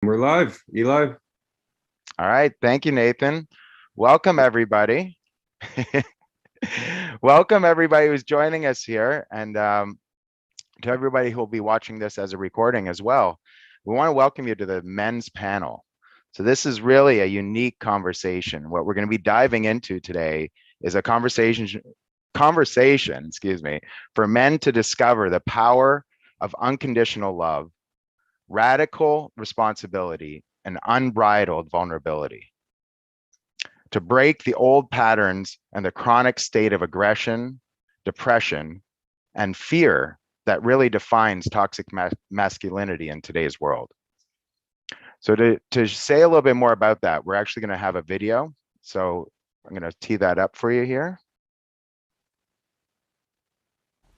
We're live, Eli. All right. Thank you, Nathan. Welcome, everybody. Welcome, everybody who's joining us here, and to everybody who will be watching this as a recording as well. We want to welcome you to the men's panel. So, this is really a unique conversation. What we're going to be diving into today is a conversation, excuse me, for men to discover the power of unconditional love, radical responsibility, and unbridled vulnerability, to break the old patterns and the chronic state of aggression, depression, and fear that really defines toxic masculinity in today's world. So to say a little bit more about that, we're actually going to have a video. So I'm going to tee that up for you here.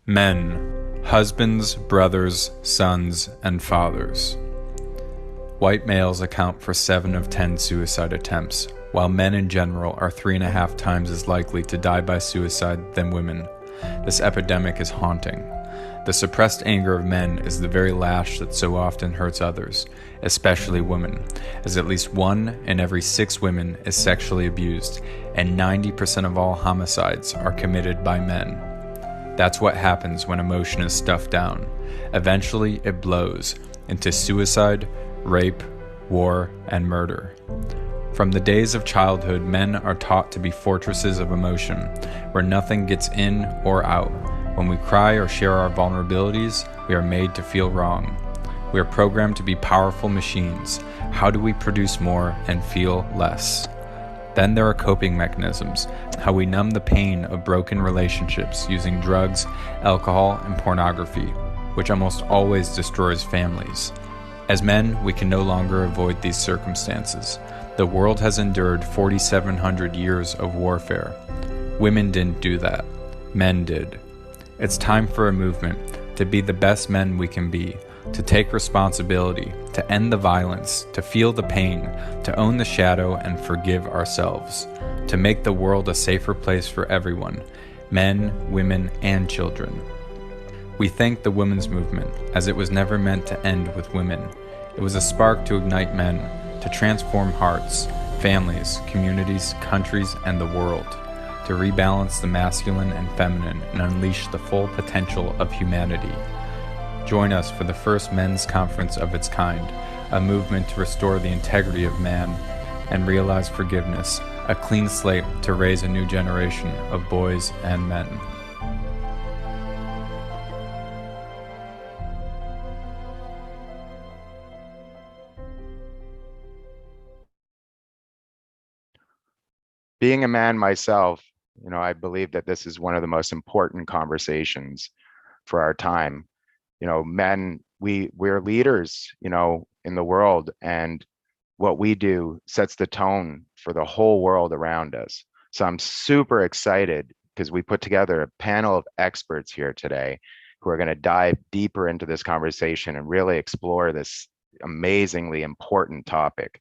Men, husbands, brothers, sons, and fathers. White males account for 7 of 10 suicide attempts, while men in general are 3.5 times as likely to die by suicide than women. This epidemic is haunting. The suppressed anger of men is the very lash that so often hurts others, especially women, as at least 1 in every 6 women is sexually abused, and 90% of all homicides are committed by men. That's what happens when emotion is stuffed down. Eventually, it blows into suicide, rape, war, and murder. From the days of childhood, men are taught to be fortresses of emotion, where nothing gets in or out. When we cry or share our vulnerabilities, we are made to feel wrong. We are programmed to be powerful machines. How do we produce more and feel less? Then there are coping mechanisms, how we numb the pain of broken relationships using drugs, alcohol, and pornography, which almost always destroys families. As men, we can no longer avoid these circumstances. The world has endured 4,700 years of warfare. Women didn't do that. Men did. It's time for a movement to be the best men we can be, to take responsibility, to end the violence, to feel the pain, to own the shadow and forgive ourselves, to make the world a safer place for everyone, men, women, and children. We thank the women's movement, as it was never meant to end with women. It was a spark to ignite men, to transform hearts, families, communities, countries, and the world, to rebalance the masculine and feminine and unleash the full potential of humanity. Join us for the first men's conference of its kind, a movement to restore the integrity of man and realize forgiveness, a clean slate to raise a new generation of boys and men. Being a man myself, I believe that this is one of the most important conversations for our time. Men, we're leaders, in the world, and what we do sets the tone for the whole world around us. So I'm super excited because we put together a panel of experts here today who are going to dive deeper into this conversation and really explore this amazingly important topic.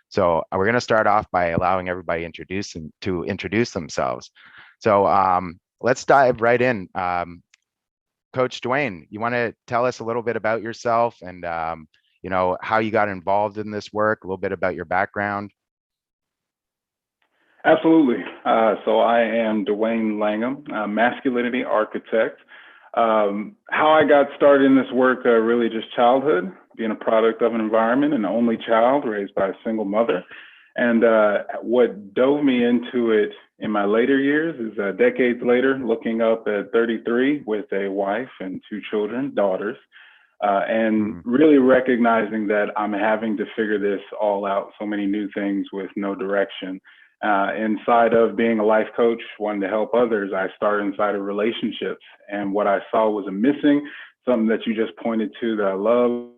So we're going to start off by allowing everybody to introduce themselves. So let's dive right in. Coach Dwayne, you want to tell us a little bit about yourself and how you got involved in this work, a little bit about your background? Absolutely. So I am Dwayne Langham, masculinity architect. How I got started in this work, really just childhood, being a product of an environment, an only child raised by a single mother. And what dove me into it in my later years is decades later, looking up at 33 with a wife and 2 children, daughters, and really recognizing that I'm having to figure this all out, so many new things with no direction. Inside of being a life coach, wanting to help others, I started inside of relationships. And what I saw was a missing, something that you just pointed to that I love,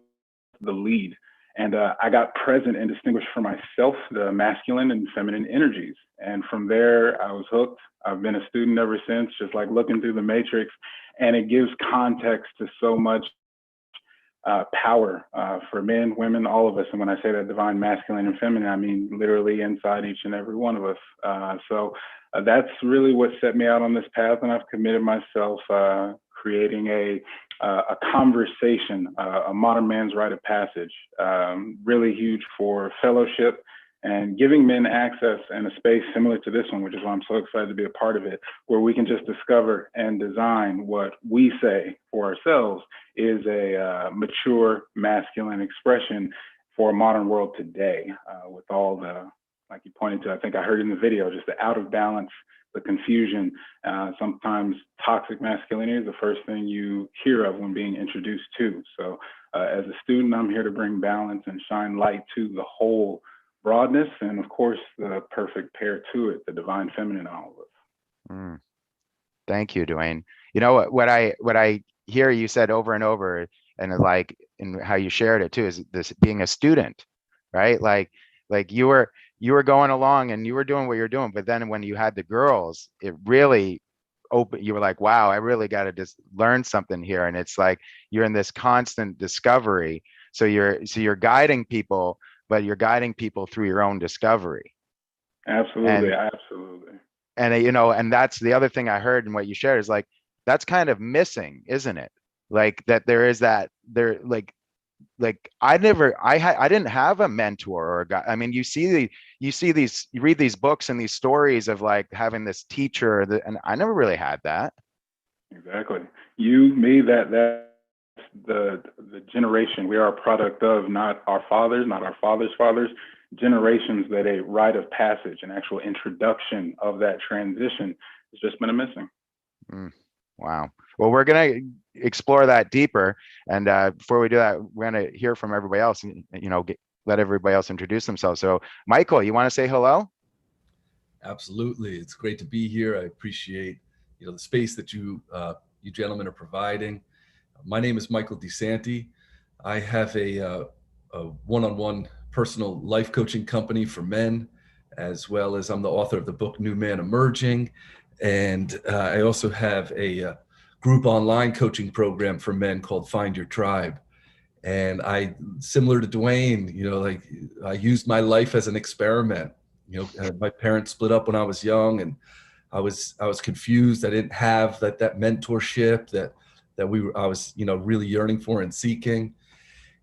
the lead. And I got present and distinguished for myself the masculine and feminine energies. And from there, I was hooked. I've been a student ever since, just like looking through the matrix. And it gives context to so much power for men, women, all of us. And when I say that divine masculine and feminine, I mean literally inside each and every one of us. So that's really what set me out on this path. And I've committed myself creating a conversation, a modern man's rite of passage, really huge for fellowship and giving men access and a space similar to this one, which is why I'm so excited to be a part of it, where we can just discover and design what we say for ourselves is a mature masculine expression for a modern world today, with all the, like you pointed to, I think I heard in the video, just the out of balance, the confusion. Sometimes toxic masculinity is the first thing you hear of when being introduced to. So as a student, I'm here to bring balance and shine light to the whole broadness, and of course, the perfect pair to it, the divine feminine in all of us. Mm. Thank you, Dwayne. You know what I hear you said over and over, and like in how you shared it too, is this being a student, right? Like you were going along and you were doing what you're doing, but then when you had the girls, it really opened. You were like, wow, I really got to just learn something here, and it's like you're in this constant discovery. So you're guiding people, but you're guiding people through your own discovery. Absolutely, And absolutely. and that's the other thing I heard in what you shared is like that's kind of missing, isn't it? Like that there is that there like I didn't have a mentor or a guy. I mean, you read these books and these stories of like having this teacher, and I never really had that. Exactly. You, me, that's the generation. We are a product of not our fathers, not our fathers' fathers, generations that a rite of passage, an actual introduction of that transition has just been a missing. Wow. Well, we're gonna explore that deeper, and before we do that, we're gonna hear from everybody else, and let everybody else introduce themselves. So, Michael, you want to say hello? Absolutely, it's great to be here. I appreciate the space that you gentlemen are providing. My name is Michael DeSanti. I have a one-on-one personal life coaching company for men, as well as I'm the author of the book New Man Emerging, and I also have a group online coaching program for men called Find Your Tribe. And I, similar to Dwayne, like I used my life as an experiment. My parents split up when I was young, and I was confused. I didn't have that mentorship that I was really yearning for and seeking.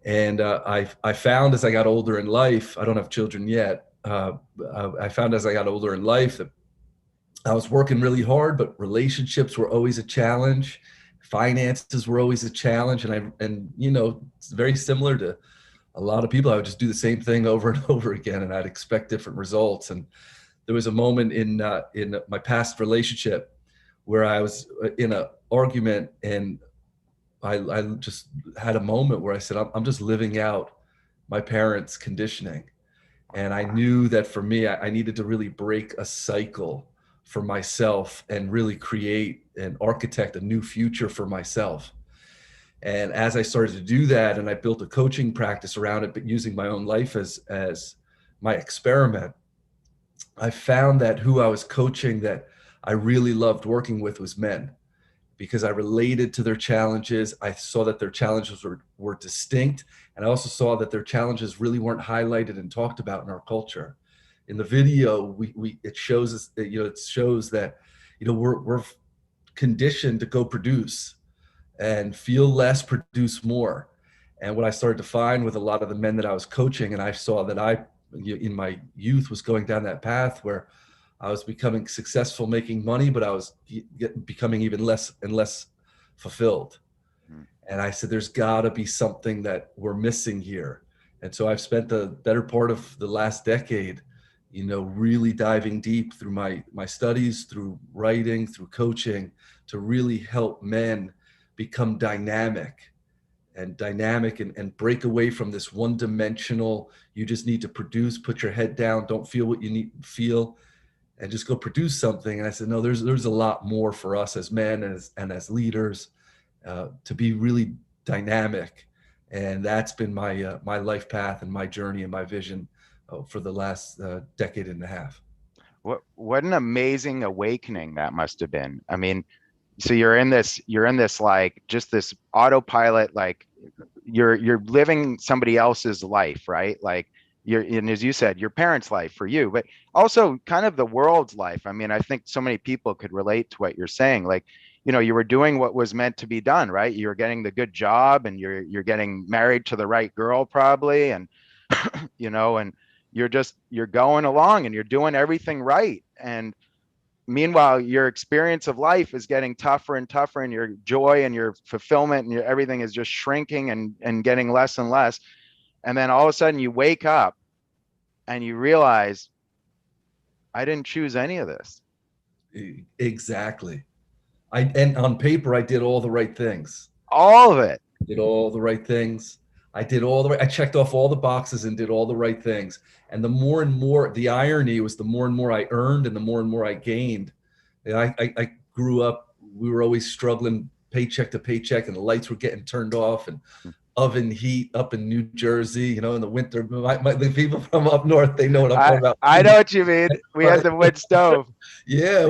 And I found as I got older in life, I don't have children yet. I found as I got older in life that I was working really hard, but relationships were always a challenge. Finances were always a challenge. And it's very similar to a lot of people. I would just do the same thing over and over again, and I'd expect different results. And there was a moment in my past relationship where I was in an argument, and I just had a moment where I said, I'm just living out my parents' conditioning. And I knew that for me, I needed to really break a cycle for myself and really create and architect a new future for myself. And as I started to do that, and I built a coaching practice around it, but using my own life as my experiment, I found that who I was coaching that I really loved working with was men, because I related to their challenges. I saw that their challenges were distinct. And I also saw that their challenges really weren't highlighted and talked about in our culture. In the video, it shows us, it shows that, we're conditioned to go produce and feel less, produce more. And what I started to find with a lot of the men that I was coaching, and I saw that I, in my youth, was going down that path where I was becoming successful making money, but I was becoming even less and less fulfilled. And I said, there's got to be something that we're missing here. And so I've spent the better part of the last decade, really diving deep through my studies, through writing, through coaching, to really help men become dynamic and break away from this one-dimensional, you just need to produce, put your head down, don't feel what you need to feel, and just go produce something. And I said, no, there's a lot more for us as men and as leaders to be really dynamic. And that's been my life path and my journey and my vision for the last decade and a half. What an amazing awakening that must have been. I mean, so you're in this like just this autopilot, like you're living somebody else's life, right? Like and as you said, your parents' life for you, but also kind of the world's life. I mean, I think so many people could relate to what you're saying. Like you were doing what was meant to be done, right? You're getting the good job, and you're getting married to the right girl probably, and and you're going along and you're doing everything right. And meanwhile, your experience of life is getting tougher and tougher, and your joy and your fulfillment and everything is just shrinking and getting less and less. And then all of a sudden you wake up and you realize, I didn't choose any of this. Exactly. And on paper, I did all the right things. All of it. Did all the right things. I checked off all the boxes and did all the right things. And the more and more, the irony was the more and more I earned and the more I gained. I grew up, we were always struggling paycheck to paycheck, and the lights were getting turned off, and oven heat up in New Jersey, in the winter. The people from up north, they know what I'm talking about. I know what you mean. We had the wood stove. Yeah,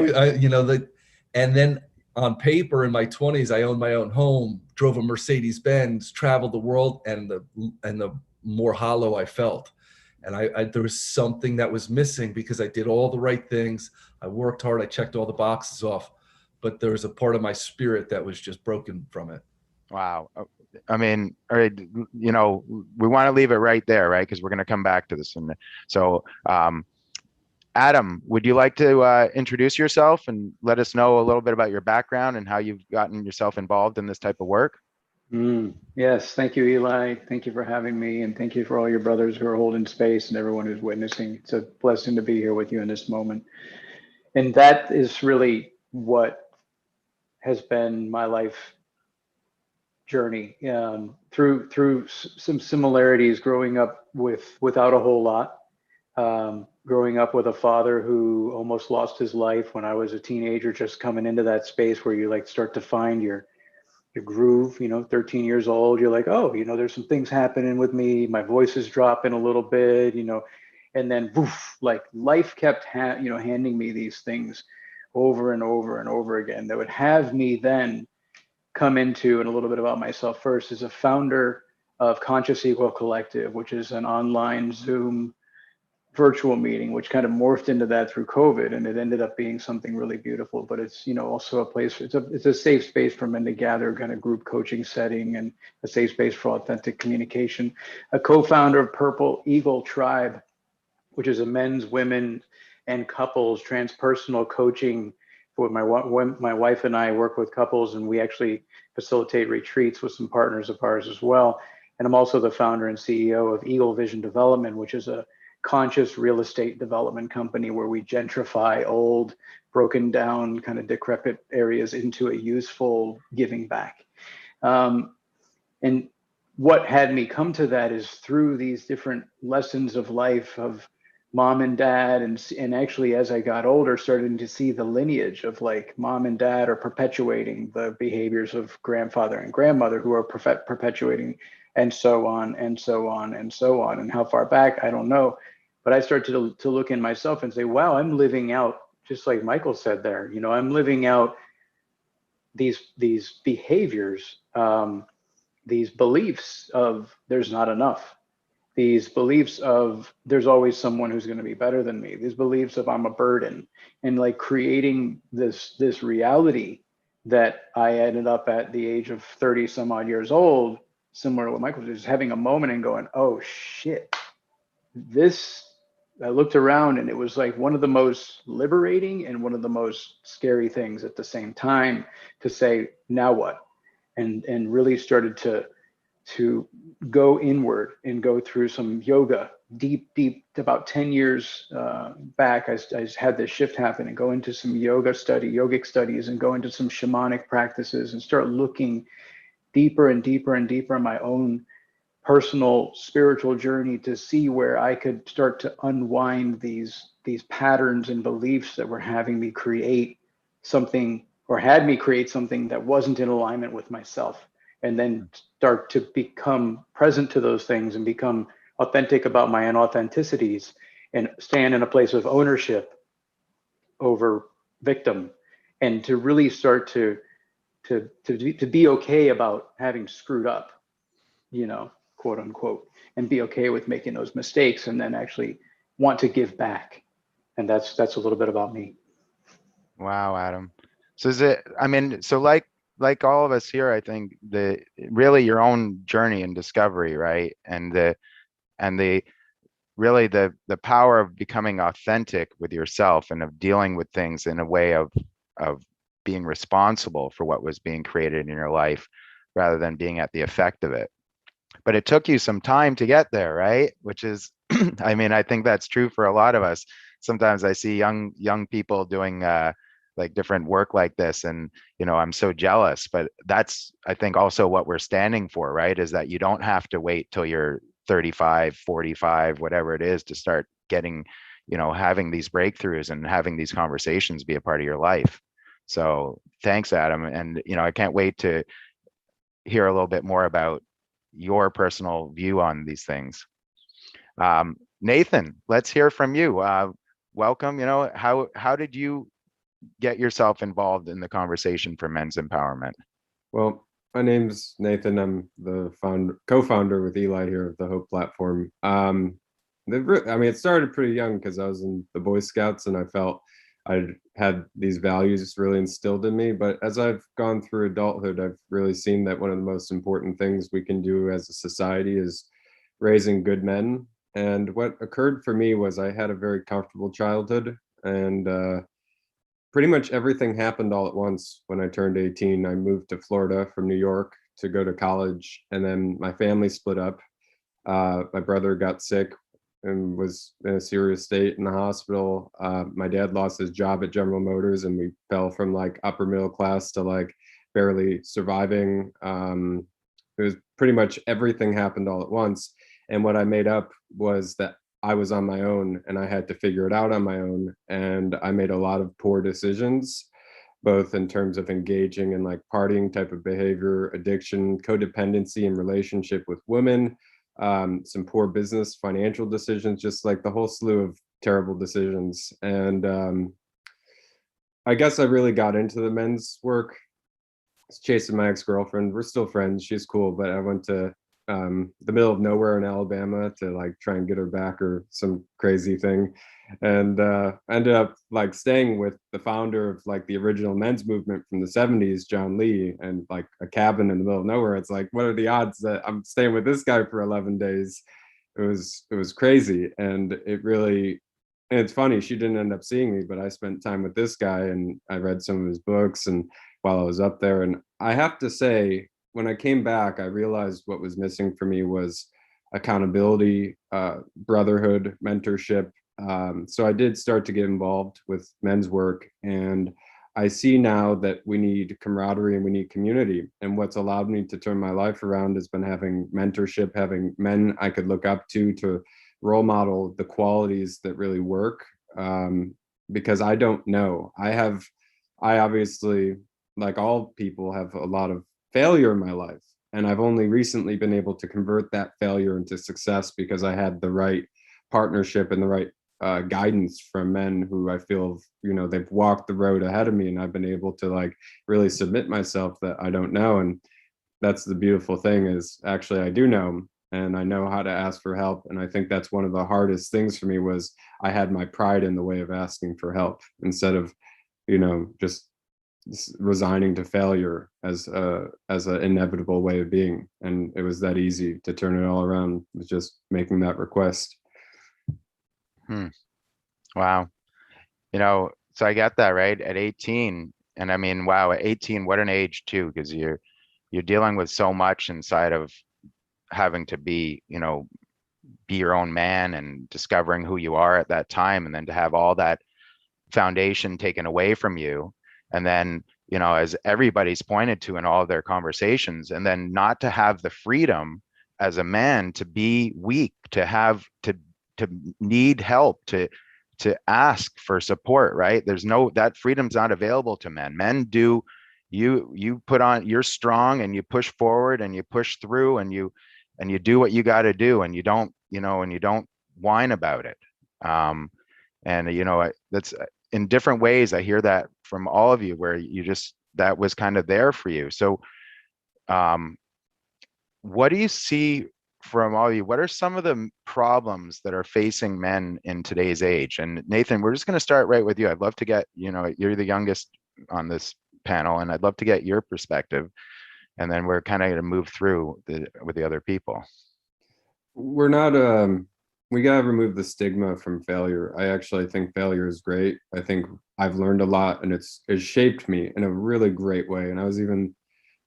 and then on paper in my 20s, I owned my own home, drove a Mercedes-Benz, traveled the world, and the more hollow I felt. And there was something that was missing, because I did all the right things. I worked hard. I checked all the boxes off, but there was a part of my spirit that was just broken from it. Wow. I mean, all right, we want to leave it right there, right? Because we're going to come back to this. And so, Adam, would you like to introduce yourself and let us know a little bit about your background and how you've gotten yourself involved in this type of work? Yes, thank you, Eli. Thank you for having me, and thank you for all your brothers who are holding space and everyone who's witnessing. It's a blessing to be here with you in this moment. And that is really what has been my life journey, through some similarities growing up without a whole lot. Growing up with a father who almost lost his life when I was a teenager, just coming into that space where you start to find your groove, 13 years old, you're like, oh, there's some things happening with me. My voice is dropping a little bit, and then woof, life kept handing me these things over and over and over again that would have me then come into. And a little bit about myself first, is a founder of Conscious Equal Collective, which is an online Zoom virtual meeting, which kind of morphed into that through COVID, and it ended up being something really beautiful. But it's also a place, it's a safe space for men to gather, kind of group coaching setting, and a safe space for authentic communication. A co-founder of Purple Eagle Tribe, which is a men's, women, and couples transpersonal coaching. For my wife and I work with couples, and we actually facilitate retreats with some partners of ours as well. And I'm also the founder and CEO of Eagle Vision Development, which is a conscious real estate development company where we gentrify old, broken down, kind of decrepit areas into a useful giving back. And what had me come to that is through these different lessons of life of mom and dad, and actually as I got older, starting to see the lineage of mom and dad are perpetuating the behaviors of grandfather and grandmother, who are perpetuating, and so on and so on and so on. And how far back, I don't know. But I started to look in myself and say, wow, I'm living out, just like Michael said there, I'm living out these behaviors, these beliefs of there's not enough, these beliefs of there's always someone who's going to be better than me, these beliefs of I'm a burden, and creating this reality that I ended up at the age of 30 some odd years old, similar to what Michael was, just having a moment and going, oh shit, I looked around, and it was one of the most liberating and one of the most scary things at the same time, to say, now what? And really started to go inward and go through some yoga, deep, about 10 years back. I had this shift happen and go into some yogic studies, and go into some shamanic practices, and start looking deeper and deeper and deeper in my own personal spiritual journey, to see where I could start to unwind these patterns and beliefs that were having me create something, or had me create something that wasn't in alignment with myself, and then start to become present to those things and become authentic about my inauthenticities, and stand in a place of ownership over victim, and to really start to be okay about having screwed up, quote unquote, and be okay with making those mistakes, and then actually want to give back. And that's a little bit about me. Wow, Adam. So is it, I mean, so like all of us here, I think the really your own journey and discovery, right? And the really the power of becoming authentic with yourself and of dealing with things in a way of being responsible for what was being created in your life rather than being at the effect of it. But it took you some time to get there, right? Which is, I mean, I think that's true for a lot of us. Sometimes I see young people doing like different work like this, and I'm so jealous. But that's, I think, also what we're standing for, right? Is that you don't have to wait till you're 35, 45, whatever it is, to start getting, having these breakthroughs and having these conversations be a part of your life. So thanks, Adam. And I can't wait to hear a little bit more about your personal view on these things. Nathan, let's hear from you. Welcome. How did you get yourself involved in the conversation for men's empowerment? Well, my name's Nathan. I'm the co-founder with Eli here of the Hope Platform. I mean, it started pretty young because I was in the Boy Scouts and I felt I had these values really instilled in me. But as I've gone through adulthood, I've really seen that one of the most important things we can do as a society is raising good men. And what occurred for me was I had a very comfortable childhood, and pretty much everything happened all at once. When I turned 18, I moved to Florida from New York to go to college, and then my family split up. My brother got sick and was in a serious state in the hospital. My dad lost his job at General Motors, and we fell from like upper middle class to like barely surviving. It was pretty much everything happened all at once. And what I made up was that I was on my own and I had to figure it out on my own. And I made a lot of poor decisions, both in terms of engaging in like partying type of behavior, addiction, codependency, and relationship with women, some poor business, financial decisions, just like the whole slew of terrible decisions. And I guess I really got into the men's work. I was chasing my ex-girlfriend. We're still friends. She's cool, but I went to the middle of nowhere in Alabama to like try and get her back or some crazy thing, and ended up like staying with the founder of like the original men's movement from the 70s, John Lee, and like a cabin in the middle of nowhere. It's like, what are the odds that I'm staying with this guy for 11 days? It was crazy. And it's funny, she didn't end up seeing me, but I spent time with this guy and I read some of his books and while I was up there. And I have to say, when I came back, I realized what was missing for me was accountability, brotherhood, mentorship. So I did start to get involved with men's work, and I see now that we need camaraderie and we need community. And what's allowed me to turn my life around has been having mentorship, having men I could look up to role model the qualities that really work. Because I don't know. I obviously, like all people, have a lot of failure in my life, and I've only recently been able to convert that failure into success because I had the right partnership and the right guidance from men who I feel they've walked the road ahead of me, and I've been able to like really submit myself that I don't know. And that's the beautiful thing, is actually I do know, and I know how to ask for help. And I think that's one of the hardest things for me, was I had my pride in the way of asking for help instead of just resigning to failure as an inevitable way of being. And it was that easy to turn it all around with just making that request. Wow. So I got that right at 18. And I mean, wow, at 18, what an age too, because you're dealing with so much inside of having to be your own man and discovering who you are at that time, and then to have all that foundation taken away from you. And then, as everybody's pointed to in all of their conversations, and then not to have the freedom as a man to be weak, to need help, to ask for support, right? That freedom's not available to men. Men do, you put on, you're strong and you push forward and you push through and you do what you got to do, and you don't whine about it. That's in different ways. I hear that from all of you, where that was kind of there for you. So what do you see from all of you? What are some of the problems that are facing men in today's age? And Nathan, we're just going to start right with you. I'd love to get, you're the youngest on this panel, and I'd love to get your perspective, and then we're kind of going to move through with the other people. We're not we gotta remove the stigma from failure. I actually think failure is great. I think I've learned a lot, and it's shaped me in a really great way. And I was even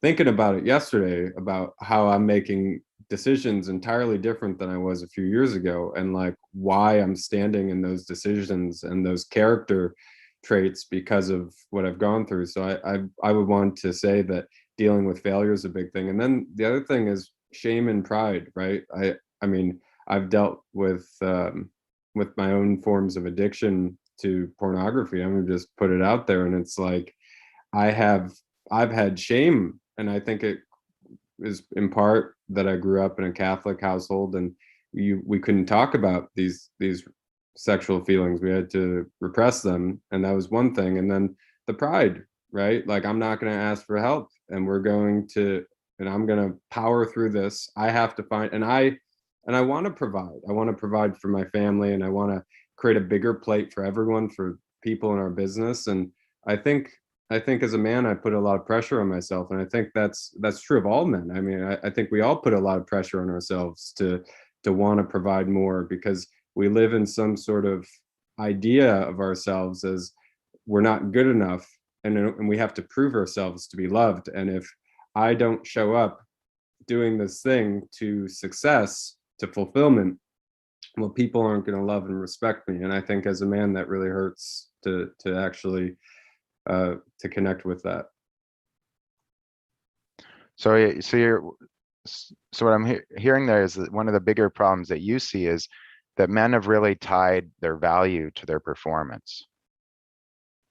thinking about it yesterday, about how I'm making decisions entirely different than I was a few years ago, and like why I'm standing in those decisions and those character traits because of what I've gone through. So I would want to say that dealing with failure is a big thing. And then the other thing is shame and pride, right? I mean, I've dealt with my own forms of addiction to pornography. I'm gonna just put it out there, and it's like I've had shame, and I think it is in part that I grew up in a Catholic household, and we couldn't talk about these sexual feelings. We had to repress them, and that was one thing. And then the pride, right? Like, I'm not going to ask for help, and I'm going to power through this. I have to find, and I want to provide. I want to provide for my family, and I want to create a bigger plate for everyone, for people in our business. And I think as a man, I put a lot of pressure on myself, and I think that's true of all men. I mean, I think we all put a lot of pressure on ourselves to want to provide more, because we live in some sort of idea of ourselves as we're not good enough, and we have to prove ourselves to be loved. And if I don't show up doing this thing to success, to fulfillment, well, people aren't going to love and respect me. And I think as a man, that really hurts to actually to connect with that. So what I'm hearing there is that one of the bigger problems that you see is that men have really tied their value to their performance.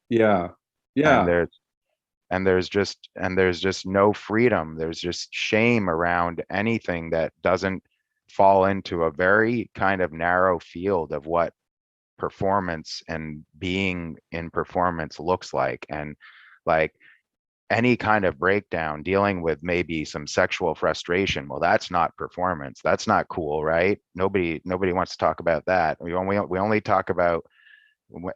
Yeah. And there's just no freedom. There's just shame around anything that doesn't fall into a very kind of narrow field of what performance and being in performance looks like. And like any kind of breakdown, dealing with maybe some sexual frustration, well, that's not performance. That's not cool, right? Nobody wants to talk about that. We only talk about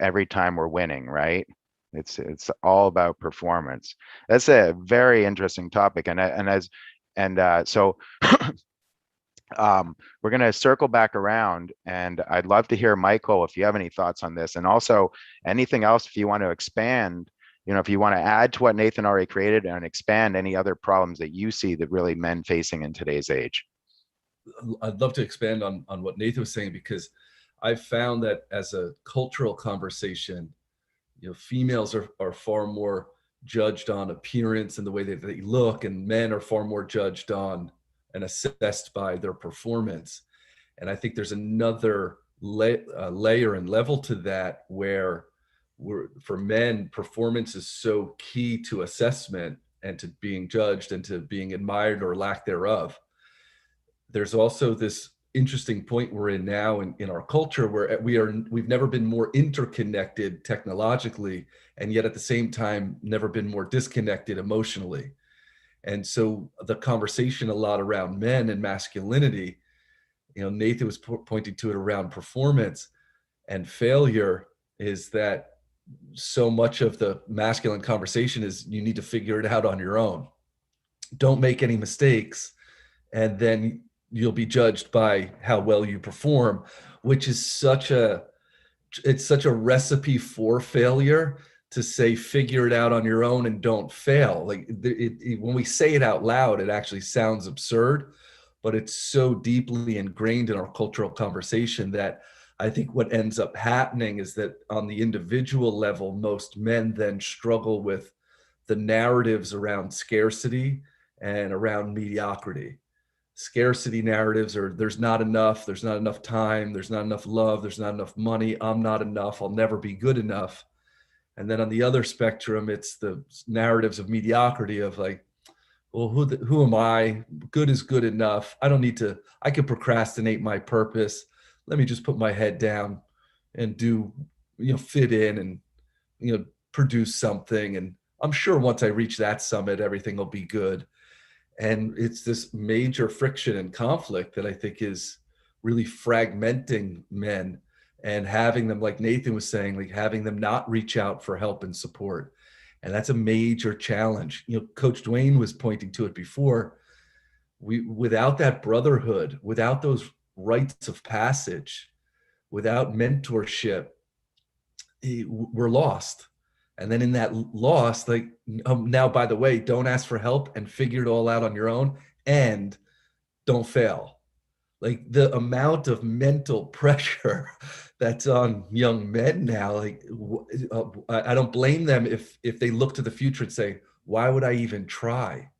every time we're winning, right? It's all about performance. That's a very interesting topic, so we're going to circle back around, and I'd love to hear, Michael, if you have any thoughts on this, and also anything else if you want to expand. If you want to add to what Nathan already created and expand any other problems that you see that really men facing in today's age. I'd love to expand on what Nathan was saying, because I've found that as a cultural conversation, females are far more judged on appearance and the way that they look, and men are far more judged on and assessed by their performance. And I think there's another layer and level to that, where for men, performance is so key to assessment and to being judged and to being admired or lack thereof. There's also this interesting point we're in now in our culture, where we've never been more interconnected technologically, and yet at the same time never been more disconnected emotionally. And so the conversation a lot around men and masculinity, Nathan was pointing to it around performance and failure, is that so much of the masculine conversation is you need to figure it out on your own. Don't make any mistakes, and then you'll be judged by how well you perform, which is such a recipe for failure, to say figure it out on your own and don't fail. Like when we say it out loud, it actually sounds absurd, but it's so deeply ingrained in our cultural conversation that I think what ends up happening is that on the individual level, most men then struggle with the narratives around scarcity and around mediocrity. Scarcity narratives are there's not enough time, there's not enough love, there's not enough money, I'm not enough, I'll never be good enough. And then on the other spectrum, it's the narratives of mediocrity, of like, well, who am I? Good is good enough. I can procrastinate my purpose. Let me just put my head down and fit in and, produce something. And I'm sure once I reach that summit, everything will be good. And it's this major friction and conflict that I think is really fragmenting men, and having them, like Nathan was saying, like having them not reach out for help and support, And that's a major challenge. Coach Dwayne was pointing to it before. Without that brotherhood, without those rites of passage, without mentorship, we're lost. And then in that loss, like, now, by the way, don't ask for help and figure it all out on your own, and don't fail. Like, the amount of mental pressure that's on young men now, like, I don't blame them if they look to the future and say, why would I even try?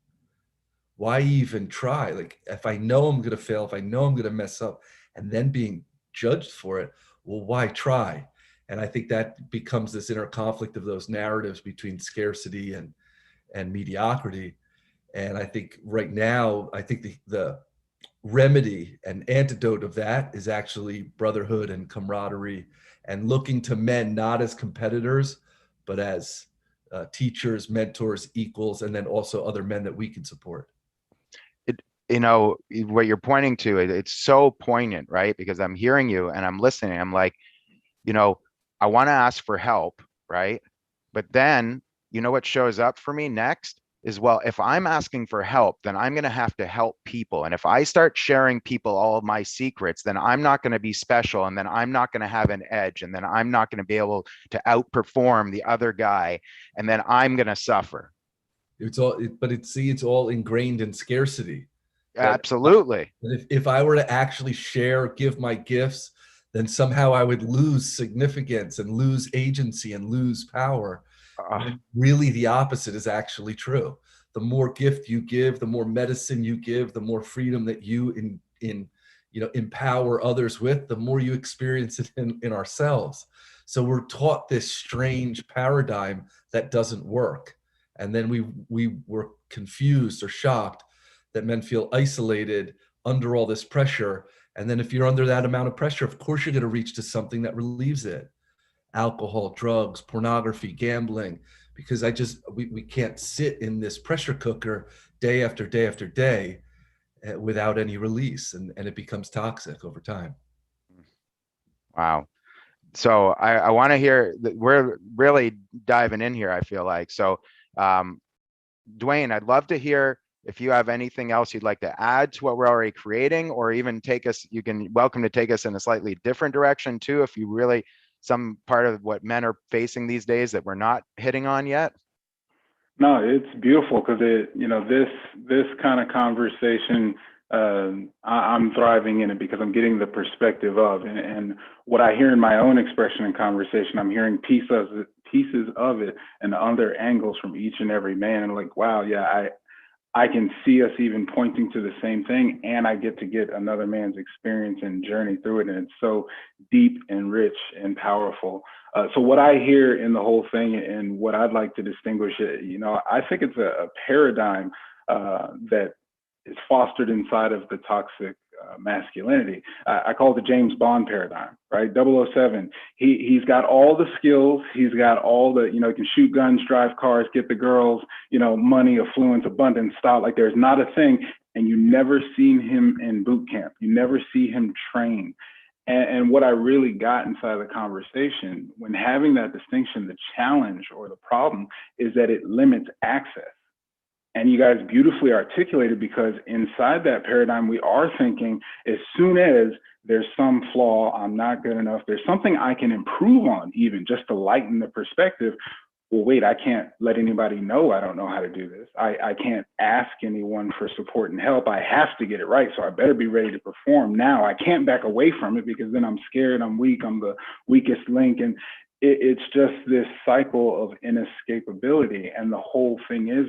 Why even try? Like, if I know I'm going to fail, if I know I'm going to mess up, and then being judged for it, well, why try? And I think that becomes this inner conflict of those narratives between scarcity and mediocrity. And I think right now, I think the remedy and antidote of that is actually brotherhood and camaraderie, and looking to men not as competitors, but as teachers, mentors, equals, and then also other men that we can support. What you're pointing to, it's so poignant, right? Because I'm hearing you and I'm listening. I'm like, I want to ask for help, right? But then, what shows up for me next is, well, if I'm asking for help, then I'm going to have to help people. And if I start sharing people all of my secrets, then I'm not going to be special. And then I'm not going to have an edge. And then I'm not going to be able to outperform the other guy. And then I'm going to suffer. It's all ingrained in scarcity. Absolutely. If I were to actually share, give my gifts, then somehow I would lose significance and lose agency and lose power. Really, the opposite is actually true. The more gift you give, the more medicine you give, the more freedom that you empower others with, the more you experience it in ourselves. So we're taught this strange paradigm that doesn't work. And then we were confused or shocked that men feel isolated under all this pressure. And then if you're under that amount of pressure, of course you're going to reach to something that relieves it. Alcohol, drugs, pornography, gambling, because we can't sit in this pressure cooker day after day after day without any release, and it becomes toxic over time. Wow. So I want to hear that. We're really diving in here, I feel like. So Dwayne, I'd love to hear if you have anything else you'd like to add to what we're already creating, or even welcome to take us in a slightly different direction too, if you really, some part of what men are facing these days that we're not hitting on yet. No, it's beautiful because this kind of conversation, I'm thriving in it because I'm getting the perspective of, and what I hear in my own expression and conversation, I'm hearing pieces of it and other angles from each and every man. And like, wow, yeah, I can see us even pointing to the same thing, and I get to get another man's experience and journey through it. And it's so deep and rich and powerful. So what I hear in the whole thing, and what I'd like to distinguish it, I think it's a paradigm that is fostered inside of the toxic masculinity. I call it the James Bond paradigm, right? 007. He's got all the skills. He's got all the, he can shoot guns, drive cars, get the girls, money, affluence, abundance, style. Like, there's not a thing. And you never seen him in boot camp. You never see him train. And what I really got inside the conversation when having that distinction, the challenge or the problem is that it limits access. And you guys beautifully articulated, because inside that paradigm, we are thinking as soon as there's some flaw, I'm not good enough, there's something I can improve on, even just to lighten the perspective. Well, wait, I can't let anybody know I don't know how to do this. I can't ask anyone for support and help. I have to get it right. So I better be ready to perform now. I can't back away from it because then I'm scared, I'm weak, I'm the weakest link. And it's just this cycle of inescapability. And the whole thing is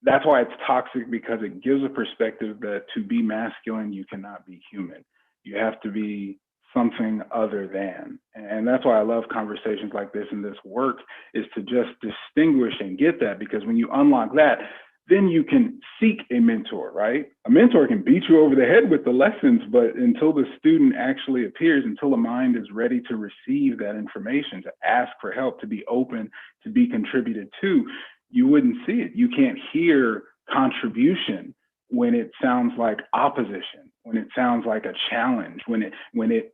that's why it's toxic, because it gives a perspective that to be masculine, you cannot be human. You have to be something other than. And that's why I love conversations like this and this work, is to just distinguish and get that, because when you unlock that, then you can seek a mentor, right? A mentor can beat you over the head with the lessons, but until the student actually appears, until the mind is ready to receive that information, to ask for help, to be open, to be contributed to, you wouldn't see it. You can't hear contribution when it sounds like opposition, when it sounds like a challenge, when it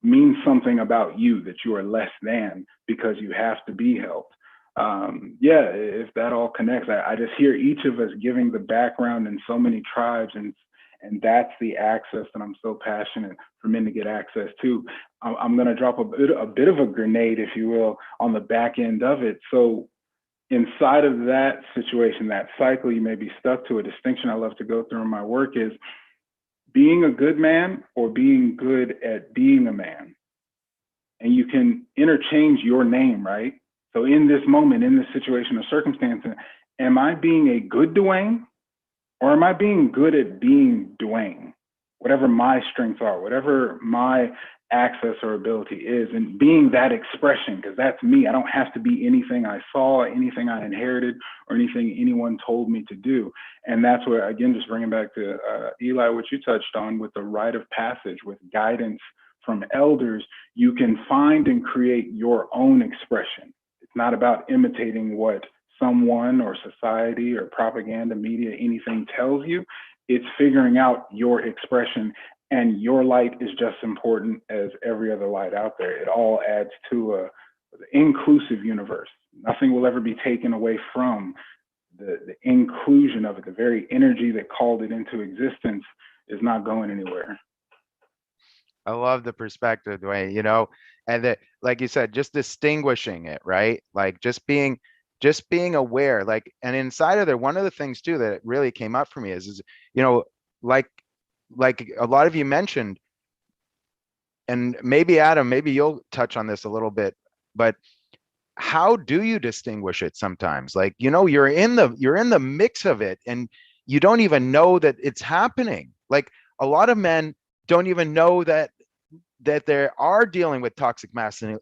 means something about you, that you are less than because you have to be helped. Yeah, if that all connects, I just hear each of us giving the background in so many tribes, and that's the access that I'm so passionate for men to get access to. I'm going to drop a bit of a grenade, if you will, on the back end of it. So inside of that situation, that cycle you may be stuck to, a distinction I love to go through in my work is being a good man or being good at being a man. And you can interchange your name, right? So in this moment, in this situation or circumstance, am I being a good Dwayne, or am I being good at being Dwayne? Whatever my strengths are, whatever my access or ability is, and being that expression, because that's me. I don't have to be anything I saw, anything I inherited, or anything anyone told me to do. And that's where, again, just bringing back to Eli, what you touched on with the rite of passage, with guidance from elders, you can find and create your own expression. It's not about imitating what someone or society or propaganda, media, anything tells you. It's figuring out your expression, and your light is just as important as every other light out there. It all adds to an inclusive universe. Nothing will ever be taken away from the inclusion of it. The very energy that called it into existence is not going anywhere. I love the perspective, Dwayne, you know, and that, like you said, just distinguishing it, right? Like just being aware, like, and inside of there, one of the things too that really came up for me is, you know, like a lot of you mentioned, and maybe Adam, maybe you'll touch on this a little bit, but how do you distinguish it sometimes? Like, you know, you're in the mix of it and you don't even know that it's happening. Like a lot of men don't even know that they are dealing with toxic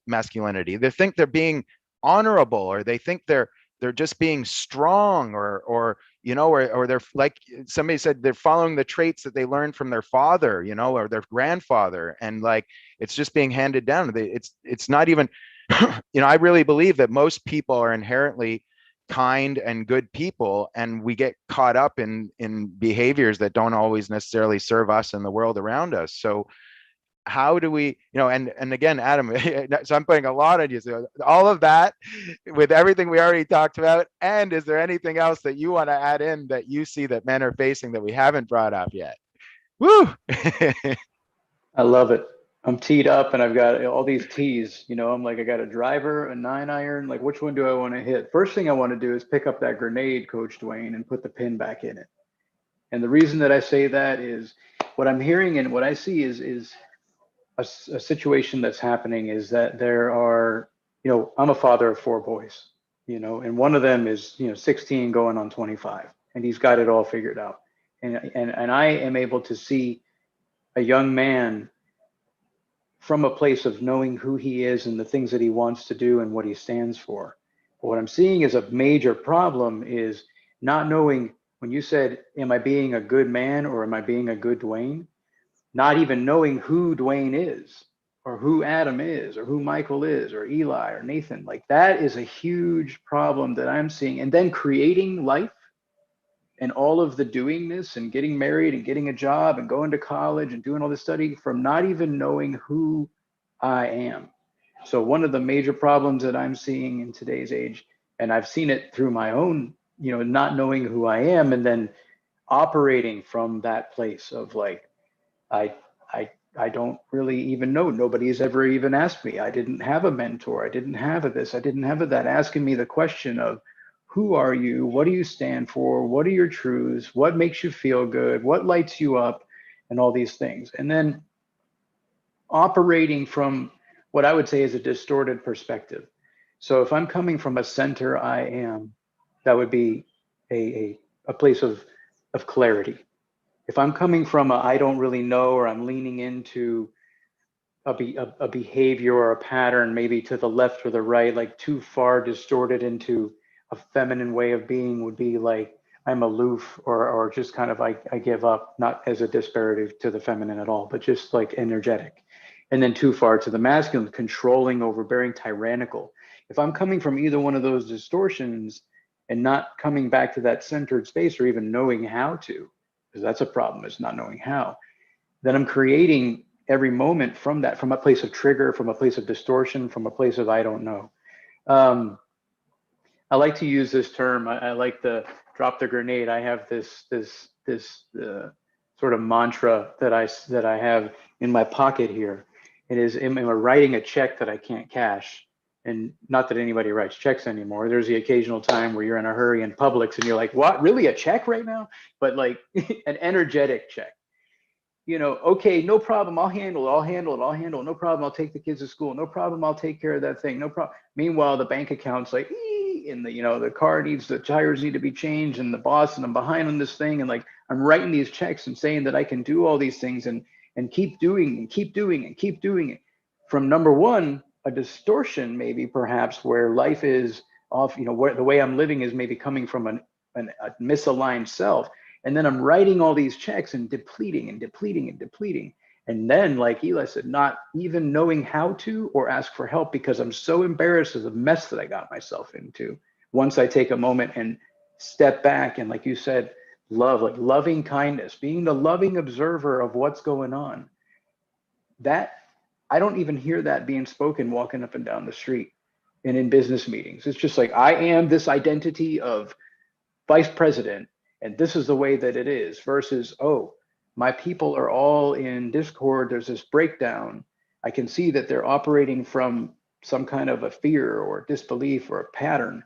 masculinity. They think they're being honorable, or they think they're just being strong, or you know, or they're, like somebody said, they're following the traits that they learned from their father, you know, or their grandfather, and like it's just being handed down. It's not even you know, I really believe that most people are inherently kind and good people, and we get caught up in behaviors that don't always necessarily serve us and the world around us. So how do we, you know, and again, Adam, so I'm putting a lot on you, so all of that with everything we already talked about, and is there anything else that you want to add in that you see that men are facing that we haven't brought up yet? Woo! I love it. I'm teed up and I've got all these tees, you know, I'm like, I got a driver, a 9-iron, like which one do I want to hit? First thing I want to do is pick up that grenade, Coach Dwayne, and put the pin back in it. And the reason that I say that is what I'm hearing and what I see is a situation that's happening is that there are, you know, I'm a father of 4 boys, you know, and one of them is, you know, 16 going on 25, and he's got it all figured out. And I am able to see a young man from a place of knowing who he is and the things that he wants to do and what he stands for. But what I'm seeing is a major problem is not knowing, when you said, am I being a good man or am I being a good Dwayne? Not even knowing who Dwayne is, or who Adam is, or who Michael is, or Eli or Nathan. Like that is a huge problem that I'm seeing. And then creating life and all of the doing this and getting married and getting a job and going to college and doing all this study from not even knowing who I am. So one of the major problems that I'm seeing in today's age, and I've seen it through my own, you know, not knowing who I am, and then operating from that place of like, I don't really even know. Nobody's ever even asked me. I didn't have a mentor. I didn't have a this. I didn't have a that. Asking me the question of, who are you? What do you stand for? What are your truths? What makes you feel good? What lights you up? And all these things. And then operating from what I would say is a distorted perspective. So if I'm coming from a center I am, that would be a place of clarity. If I'm coming from a I don't really know, or I'm leaning into a behavior or a pattern, maybe to the left or the right, like too far distorted into a feminine way of being, would be like I'm aloof, or just kind of I give up, not as a disparity to the feminine at all, but just like energetic. And then too far to the masculine, controlling, overbearing, tyrannical. If I'm coming from either one of those distortions and not coming back to that centered space, or even knowing how to, because that's a problem, is not knowing how, then I'm creating every moment from that, from a place of trigger, from a place of distortion, from a place of I don't know. I like to use this term. I like the drop the grenade. I have this sort of mantra that I have in my pocket here. It is, am I writing a check that I can't cash? And not that anybody writes checks anymore. There's the occasional time where you're in a hurry in Publix and you're like, what, really, a check right now? But like an energetic check. You know, okay, no problem. I'll handle it. I'll handle it. I'll handle it. No problem. I'll take the kids to school. No problem. I'll take care of that thing. No problem. Meanwhile, the bank account's like, and the, you know, the car needs, the tires need to be changed, and the boss, and I'm behind on this thing. And like, I'm writing these checks and saying that I can do all these things and keep doing and keep doing and keep doing it. From number one, a distortion, maybe perhaps where life is off, you know, where the way I'm living is maybe coming from a misaligned self. And then I'm writing all these checks and depleting and depleting and depleting. And then, like Eli said, not even knowing how to or ask for help because I'm so embarrassed of the mess that I got myself into. Once I take a moment and step back and, like you said, love, like loving kindness, being the loving observer of what's going on. That, I don't even hear that being spoken walking up and down the street and in business meetings. It's just like, I am this identity of vice president, and this is the way that it is, versus, oh, my people are all in discord. There's this breakdown. I can see that they're operating from some kind of a fear or disbelief or a pattern.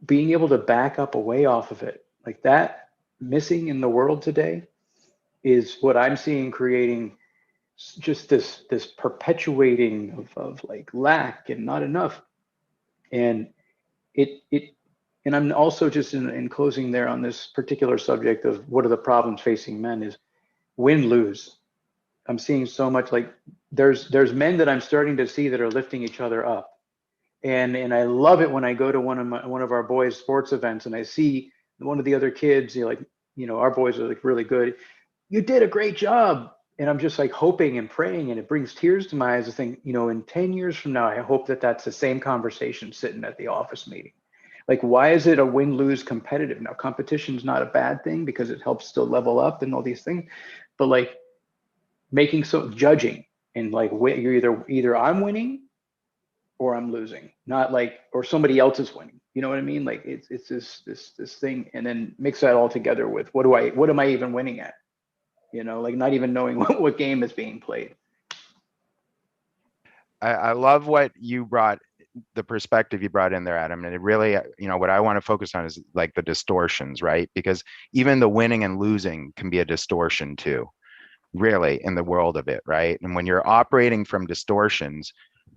Being able to back up away off of it, like that missing in the world today is what I'm seeing creating just this perpetuating of like lack and not enough. And and I'm also just in closing there on this particular subject of what are the problems facing men is win lose. I'm seeing so much, like there's men that I'm starting to see that are lifting each other up, and I love it when I go to one of our boys' sports events and I see one of the other kids, you know, our boys are like really good. You did a great job, and I'm just like hoping and praying, and it brings tears to my eyes to think, you know, in 10 years from now, I hope that that's the same conversation sitting at the office meeting. Like, why is it a win-lose competitive? Now, competition is not a bad thing because it helps still level up and all these things, but like making so judging and like you're either I'm winning or I'm losing, not like, or somebody else is winning. You know what I mean? Like it's this thing, and then mix that all together with what am I even winning at? You know, like not even knowing what game is being played. I love what you brought, the perspective you brought in there, Adam. And it really, you know, what I want to focus on is like the distortions, right? Because even the winning and losing can be a distortion too, really, in the world of it, right? And when you're operating from distortions,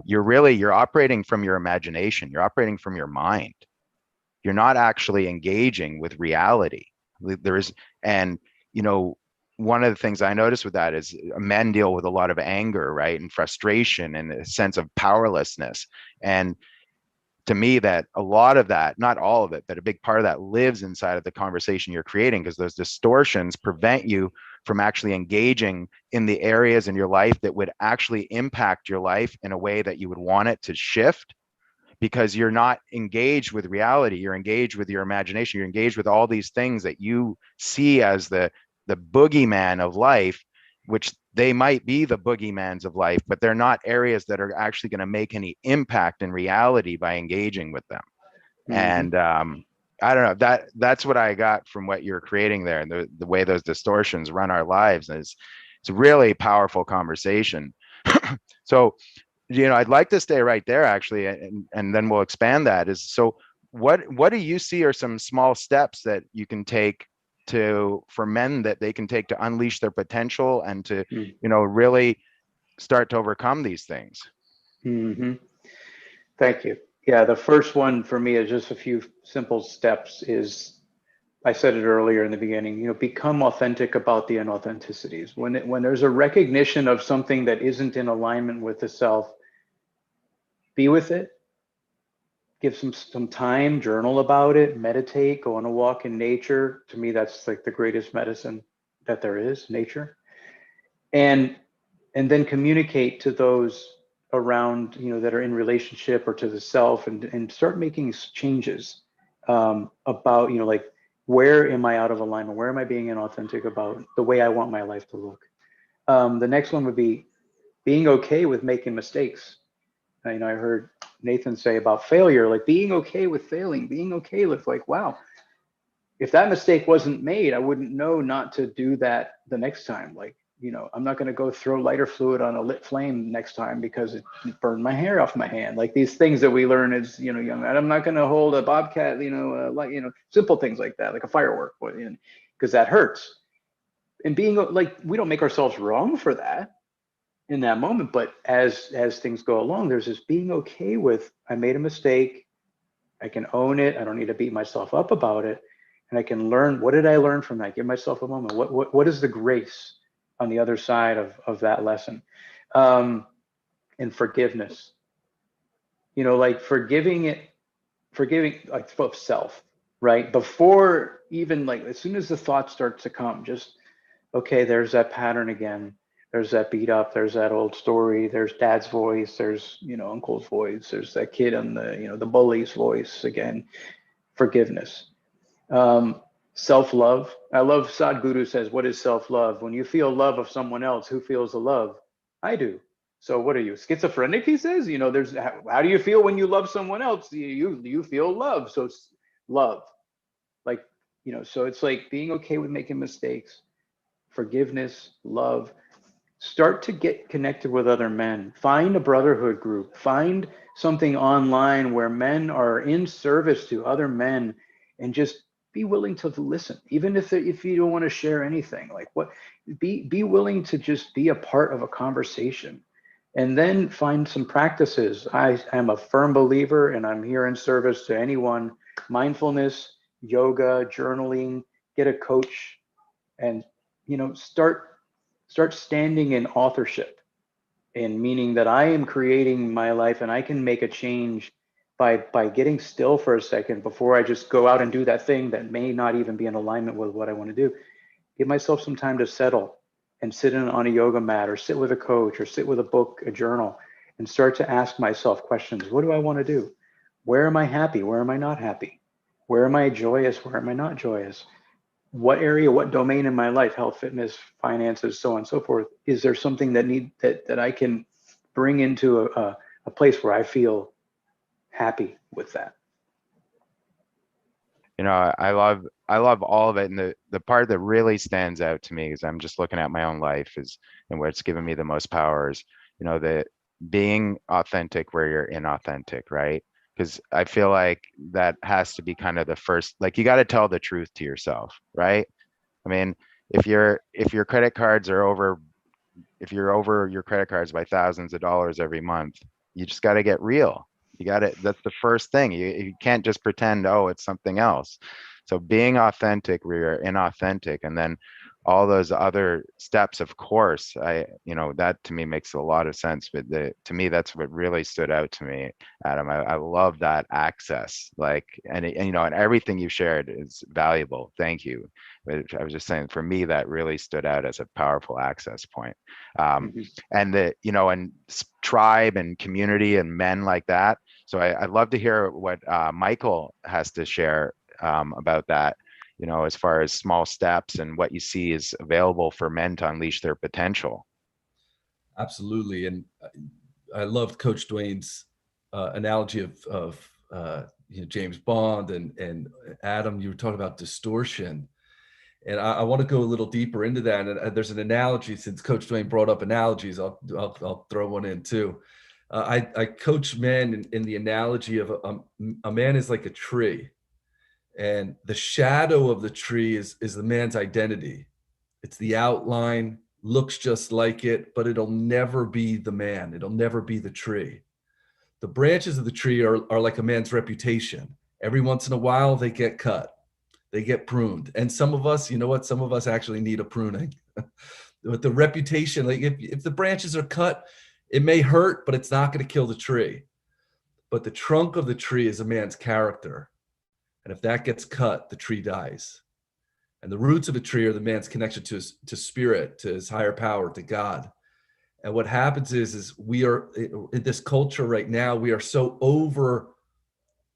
you're operating from your imagination, you're operating from your mind. You're not actually engaging with reality. And, you know, one of the things I noticed with that is men deal with a lot of anger, right? And frustration and a sense of powerlessness. And to me, that a lot of that, not all of it, but a big part of that lives inside of the conversation you're creating, because those distortions prevent you from actually engaging in the areas in your life that would actually impact your life in a way that you would want it to shift, because you're not engaged with reality. You're engaged with your imagination. You're engaged with all these things that you see as the boogeyman of life, which they might be the boogeymans of life, but they're not areas that are actually going to make any impact in reality by engaging with them. Mm-hmm. And I don't know, that's what I got from what you're creating there, and the way those distortions run our lives. It's a really powerful conversation. So, you know, I'd like to stay right there actually, and then we'll expand that. Is so what do you see are some small steps that you can take for men that they can take to unleash their potential and to, you know, really start to overcome these things? Mm-hmm. Thank you. Yeah, the first one for me is just a few simple steps. Is, I said it earlier in the beginning, you know, become authentic about the inauthenticities. When there's a recognition of something that isn't in alignment with the self, be with it. Give some time, journal about it, meditate, go on a walk in nature. To me, that's like the greatest medicine that there is, nature. And then communicate to those around, you know, that are in relationship or to the self, and start making changes about, you know, like, where am I out of alignment? Where am I being inauthentic about the way I want my life to look? The next one would be being okay with making mistakes. I heard Nathan say about failure, like being okay with failing, being okay with like, wow, if that mistake wasn't made, I wouldn't know not to do that the next time. Like, I'm not going to go throw lighter fluid on a lit flame next time because it burned my hair off my hand. Like these things that we learn as, young. I'm not going to hold a bobcat, like, simple things like that, like a firework, because that hurts. And being like, we don't make ourselves wrong for that in that moment, but as things go along, there's this being okay with, I made a mistake, I can own it, I don't need to beat myself up about it, and I can learn, what did I learn from that? Give myself a moment. What is the grace on the other side of that lesson? And forgiveness, like forgiving like of self, right? Before even, like, as soon as the thought starts to come, just, okay, there's that pattern again. There's that beat up, there's that old story, there's dad's voice, there's, uncle's voice, there's that kid on the, the bully's voice again. Forgiveness. Self-love. I love Sadhguru says, what is self-love? When you feel love of someone else, who feels the love? I do. So what are you, schizophrenic? He says, there's, how do you feel when you love someone else? You feel love. So it's love. Like, so it's like being okay with making mistakes, forgiveness, love. Start to get connected with other men. Find a brotherhood group. Find something online where men are in service to other men, and just be willing to listen, even if you don't want to share anything. Like, be willing to just be a part of a conversation, and then find some practices. I am a firm believer, and I'm here in service to anyone. Mindfulness, yoga, journaling, get a coach, and start standing in authorship, and meaning that I am creating my life and I can make a change by getting still for a second before I just go out and do that thing that may not even be in alignment with what I want to do. Give myself some time to settle and sit on a yoga mat, or sit with a coach, or sit with a book, a journal, and start to ask myself questions. What do I want to do? Where am I happy? Where am I not happy? Where am I joyous? Where am I not joyous? What area, what domain in my life, health, fitness, finances, so on and so forth, is there something that I can bring into a place where I feel happy with that? I love all of it. And the part that really stands out to me, is I'm just looking at my own life, and what's given me the most power is, the being authentic where you're inauthentic, right? Because I feel like that has to be kind of the first, like, you got to tell the truth to yourself, right? I mean, if your credit cards are over, if you're over your credit cards by thousands of dollars every month, you just got to get real. That's the first thing. You can't just pretend, oh, it's something else. So being authentic where you're inauthentic, and then all those other steps, of course, that to me makes a lot of sense. But to me, that's what really stood out to me, Adam. I love that access, like, and everything you shared is valuable. Thank you. But I was just saying, for me, that really stood out as a powerful access point. And tribe and community and men like that. So I'd love to hear what Michael has to share about that, as far as small steps and what you see is available for men to unleash their potential. Absolutely. And I loved Coach Dwayne's analogy of James Bond, and Adam, you were talking about distortion. And I want to go a little deeper into that. And there's an analogy, since Coach Dwayne brought up analogies, I'll throw one in too. I coach men in the analogy of a man is like a tree, and the shadow of the tree is the man's identity. It's the outline, looks just like it, but it'll never be the man. It'll never be the tree. The branches of the tree are like a man's reputation. Every once in a while, they get cut. They get pruned. And some of us, some of us actually need a pruning. With the reputation, like if the branches are cut, it may hurt, but it's not going to kill the tree. But the trunk of the tree is a man's character. And if that gets cut, the tree dies. And the roots of a tree are the man's connection to spirit, to his higher power, to God. And what happens is we are in this culture right now, we are so over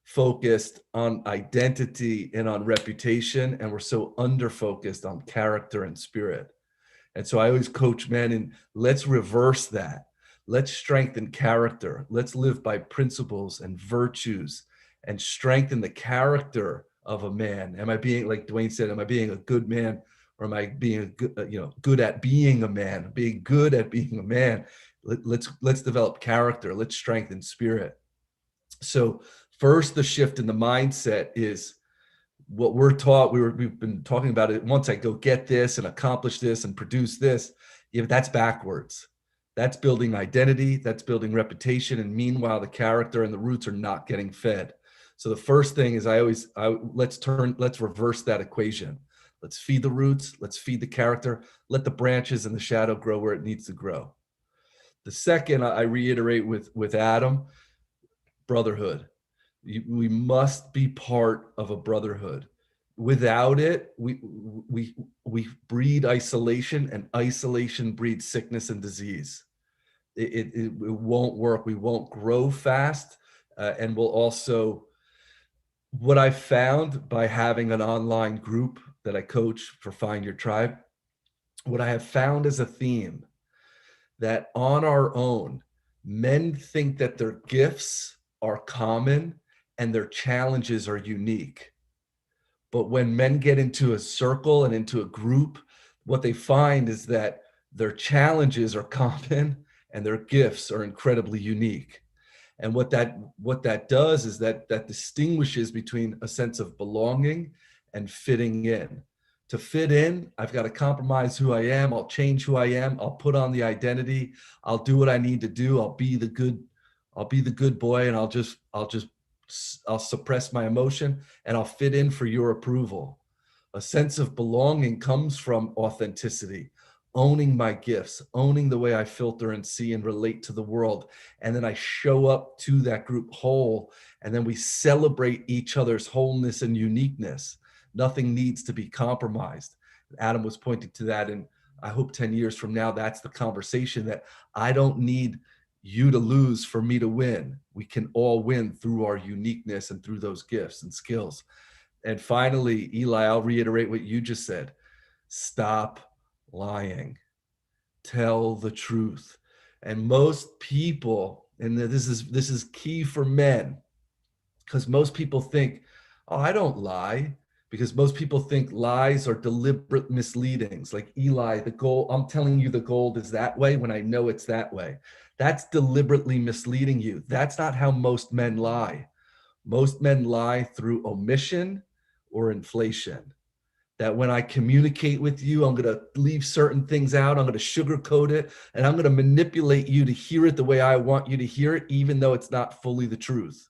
focused on identity and on reputation, and we're so under focused on character and spirit. And so I always coach men in, let's reverse that. Let's strengthen character. Let's live by principles and virtues and strengthen the character of a man. Am I being, like Dwayne said, am I being a good man, or am I being a good, good at being a man? Being good at being a man. Let's develop character. Let's strengthen spirit. So first, the shift in the mindset is what we're taught. We've been talking about it. Once I go get this and accomplish this and produce this, that's backwards. That's building identity, that's building reputation, and meanwhile the character and the roots are not getting fed. So the first thing is let's reverse that equation. Let's feed the roots, let's feed the character, let the branches and the shadow grow where it needs to grow. The second, I reiterate with Adam, brotherhood. We must be part of a brotherhood. Without it, we breed isolation, and isolation breeds sickness and disease. It won't work. We won't grow fast, and we'll also. What I found by having an online group that I coach for Find Your Tribe, what I have found is a theme that on our own, men think that their gifts are common and their challenges are unique. But when men get into a circle and into a group, what they find is that their challenges are common and their gifts are incredibly unique. And what that does is that distinguishes between a sense of belonging and fitting in. To fit in, I've got to compromise who I am. I'll change who I am. I'll put on the identity. I'll do what I need to do. I'll be the good boy, and I'll suppress my emotion, and I'll fit in for your approval. A sense of belonging comes from authenticity, owning my gifts, owning the way I filter and see and relate to the world. And then I show up to that group whole, and then we celebrate each other's wholeness and uniqueness. Nothing needs to be compromised. Adam was pointing to that, and I hope 10 years from now, that's the conversation, that I don't need you to lose for me to win. We can all win through our uniqueness and through those gifts and skills. And finally, Eli, I'll reiterate what you just said. Stop lying. Tell the truth. And most people, and this is key for men, because most people think, oh, I don't lie, because most people think lies are deliberate misleadings. Like, Eli, the goal, I'm telling you the gold is that way when I know it's that way. That's deliberately misleading you. That's not how most men lie. Most men lie through omission or inflation. That when I communicate with you, I'm going to leave certain things out. I'm going to sugarcoat it, and I'm going to manipulate you to hear it the way I want you to hear it, even though it's not fully the truth.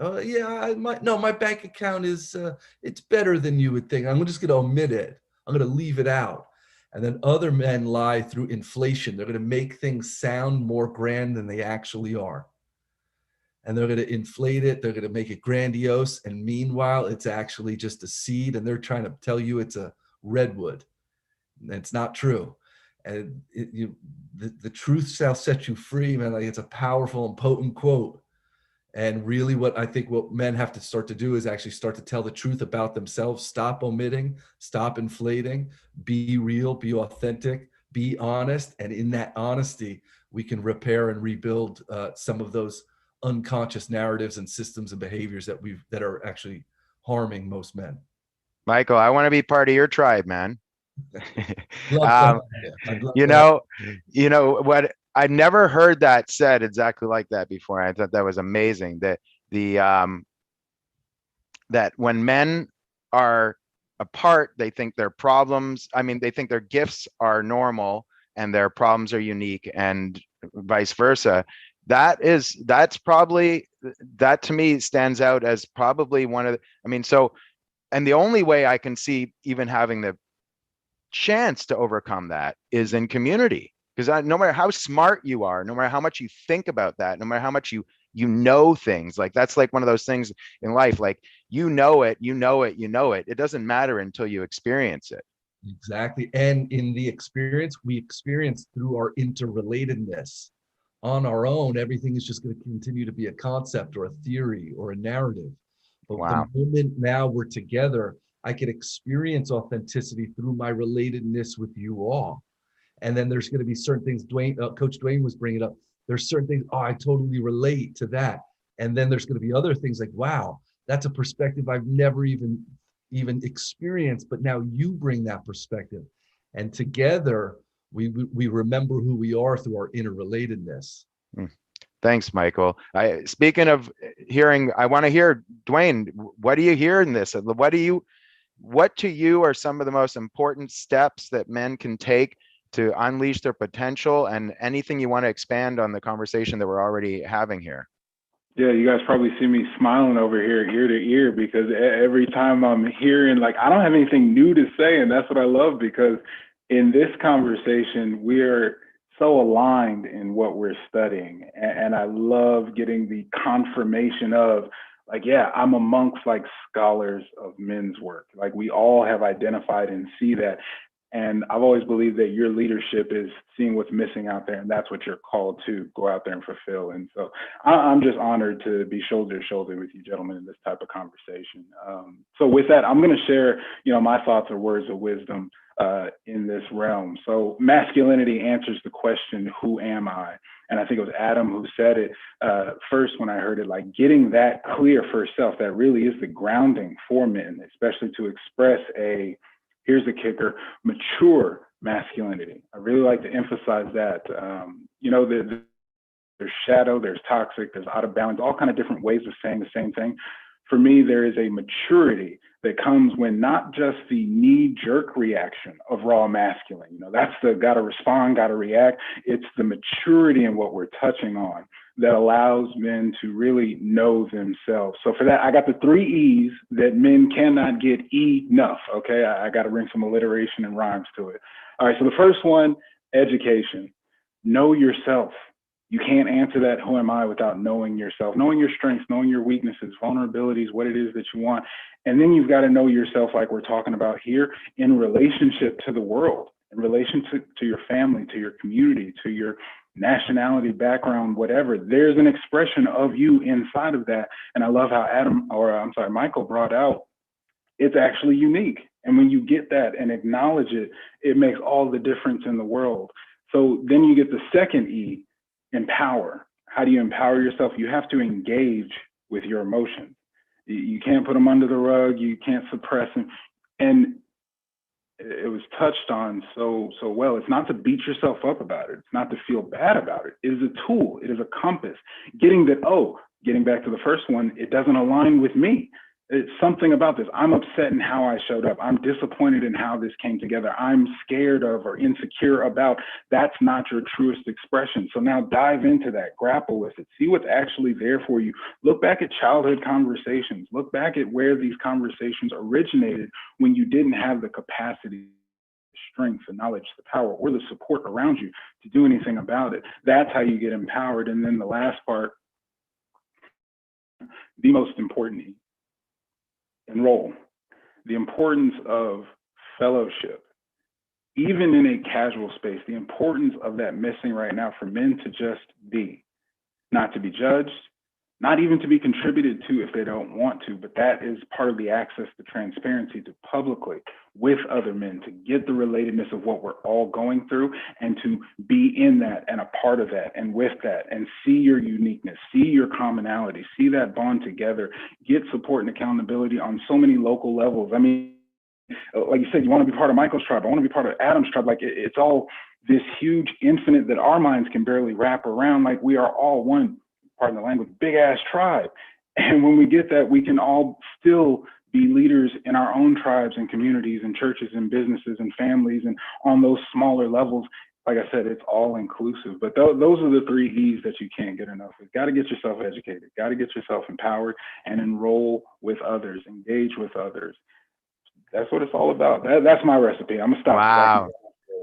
My bank account is, it's better than you would think. I'm just going to omit it. I'm going to leave it out. And then other men lie through inflation. They're going to make things sound more grand than they actually are. And they're going to inflate it. They're going to make it grandiose. And meanwhile, it's actually just a seed. And they're trying to tell you it's a redwood. And it's not true. And the truth shall set you free, man. Like, it's a powerful and potent quote. And really what men have to start to do is actually start to tell the truth about themselves. Stop omitting, stop inflating, be real, be authentic, be honest. And in that honesty, we can repair and rebuild some of those unconscious narratives and systems and behaviors that are actually harming most men. Michael, I want to be part of your tribe, man. You know what? I never heard that said exactly like that before. I thought that was amazing. That that when men are apart, they think their problems, they think their gifts are normal and their problems are unique, and vice versa. That to me stands out as probably one of the, and the only way I can see even having the chance to overcome that is in community. Because no matter how smart you are, no matter how much you think about that, no matter how much you know things, like that's like one of those things in life, like you know it. It doesn't matter until you experience it. Exactly. And in the experience, we experience through our interrelatedness. On our own, everything is just going to continue to be a concept or a theory or a narrative. But Wow. the moment now we're together, I can experience authenticity through my relatedness with you all. And then there's going to be certain things. Coach Dwayne was bringing up. There's certain things. Oh, I totally relate to that. And then there's going to be other things like, wow, that's a perspective I've never even experienced. But now you bring that perspective, and together we remember who we are through our interrelatedness. Thanks, Michael. Speaking of hearing, I want to hear, Dwayne, what do you hear in this? What to you are some of the most important steps that men can take to unleash their potential, and anything you want to expand on the conversation that we're already having here? Yeah, you guys probably see me smiling over here ear to ear, because every time I'm hearing, like, I don't have anything new to say. And that's what I love, because in this conversation, we're so aligned in what we're studying. And I love getting the confirmation of, like, yeah, I'm amongst like scholars of men's work. Like, we all have identified and see that. And I've always believed that your leadership is seeing what's missing out there, and that's what you're called to go out there and fulfill. And so I'm just honored to be shoulder to shoulder with you gentlemen in this type of conversation. So with that, I'm going to share, my thoughts or words of wisdom in this realm. So masculinity answers the question, who am I? And I think it was Adam who said it first when I heard it, like, getting that clear for yourself, that really is the grounding for men, especially to express here's the kicker, mature masculinity. I really like to emphasize that. There's shadow, there's toxic, there's out of balance, all kind of different ways of saying the same thing. For me, there is a maturity that comes when not just the knee-jerk reaction of raw masculine, that's the gotta respond, gotta react. It's the maturity in what we're touching on that allows men to really know themselves. So for that, I got the 3 E's that men cannot get enough, okay? I got to bring some alliteration and rhymes to it. All right, so the first one, education. Know yourself. You can't answer that, who am I, without knowing yourself, knowing your strengths, knowing your weaknesses, vulnerabilities, what it is that you want. And then you've got to know yourself, like we're talking about here, in relationship to the world, in relation to your family, to your community, to your nationality, background, whatever. There's an expression of you inside of that. And I love how Michael brought out, it's actually unique. And when you get that and acknowledge it, it makes all the difference in the world. So then you get the second E, empower. How do you empower yourself? You have to engage with your emotions. You can't put them under the rug. You can't suppress them. And it was touched on so well. It's not to beat yourself up about it. It's not to feel bad about it. It is a tool. It is a compass. Getting back to the first one, it doesn't align with me. It's something about this. I'm upset in how I showed up. I'm disappointed in how this came together. I'm scared of or insecure about. That's not your truest expression. So now dive into that, grapple with it, see what's actually there for you. Look back at childhood conversations. Look back at where these conversations originated when you didn't have the capacity, strength, the knowledge, the power, or the support around you to do anything about it. That's how you get empowered. And then the last part, the most important, enroll. The importance of fellowship, even in a casual space, the importance of that missing right now for men to just be, not to be judged, not even to be contributed to if they don't want to, but that is part of the access to transparency, to publicly with other men, to get the relatedness of what we're all going through and to be in that and a part of that and with that and see your uniqueness, see your commonality, see that bond together, get support and accountability on so many local levels. I mean, like you said, you want to be part of Michael's tribe. I want to be part of Adam's tribe. Like it's all this huge infinite that our minds can barely wrap around. Like we are all one, pardon the language, big ass tribe. And when we get that, we can all still be leaders in our own tribes and communities and churches and businesses and families and on those smaller levels. Like I said, it's all inclusive. But those are the 3 E's that you can't get enough of. Got to get yourself educated, got to get yourself empowered and enroll with others, engage with others. That's what it's all about. That's my recipe. I'm gonna stop. Wow.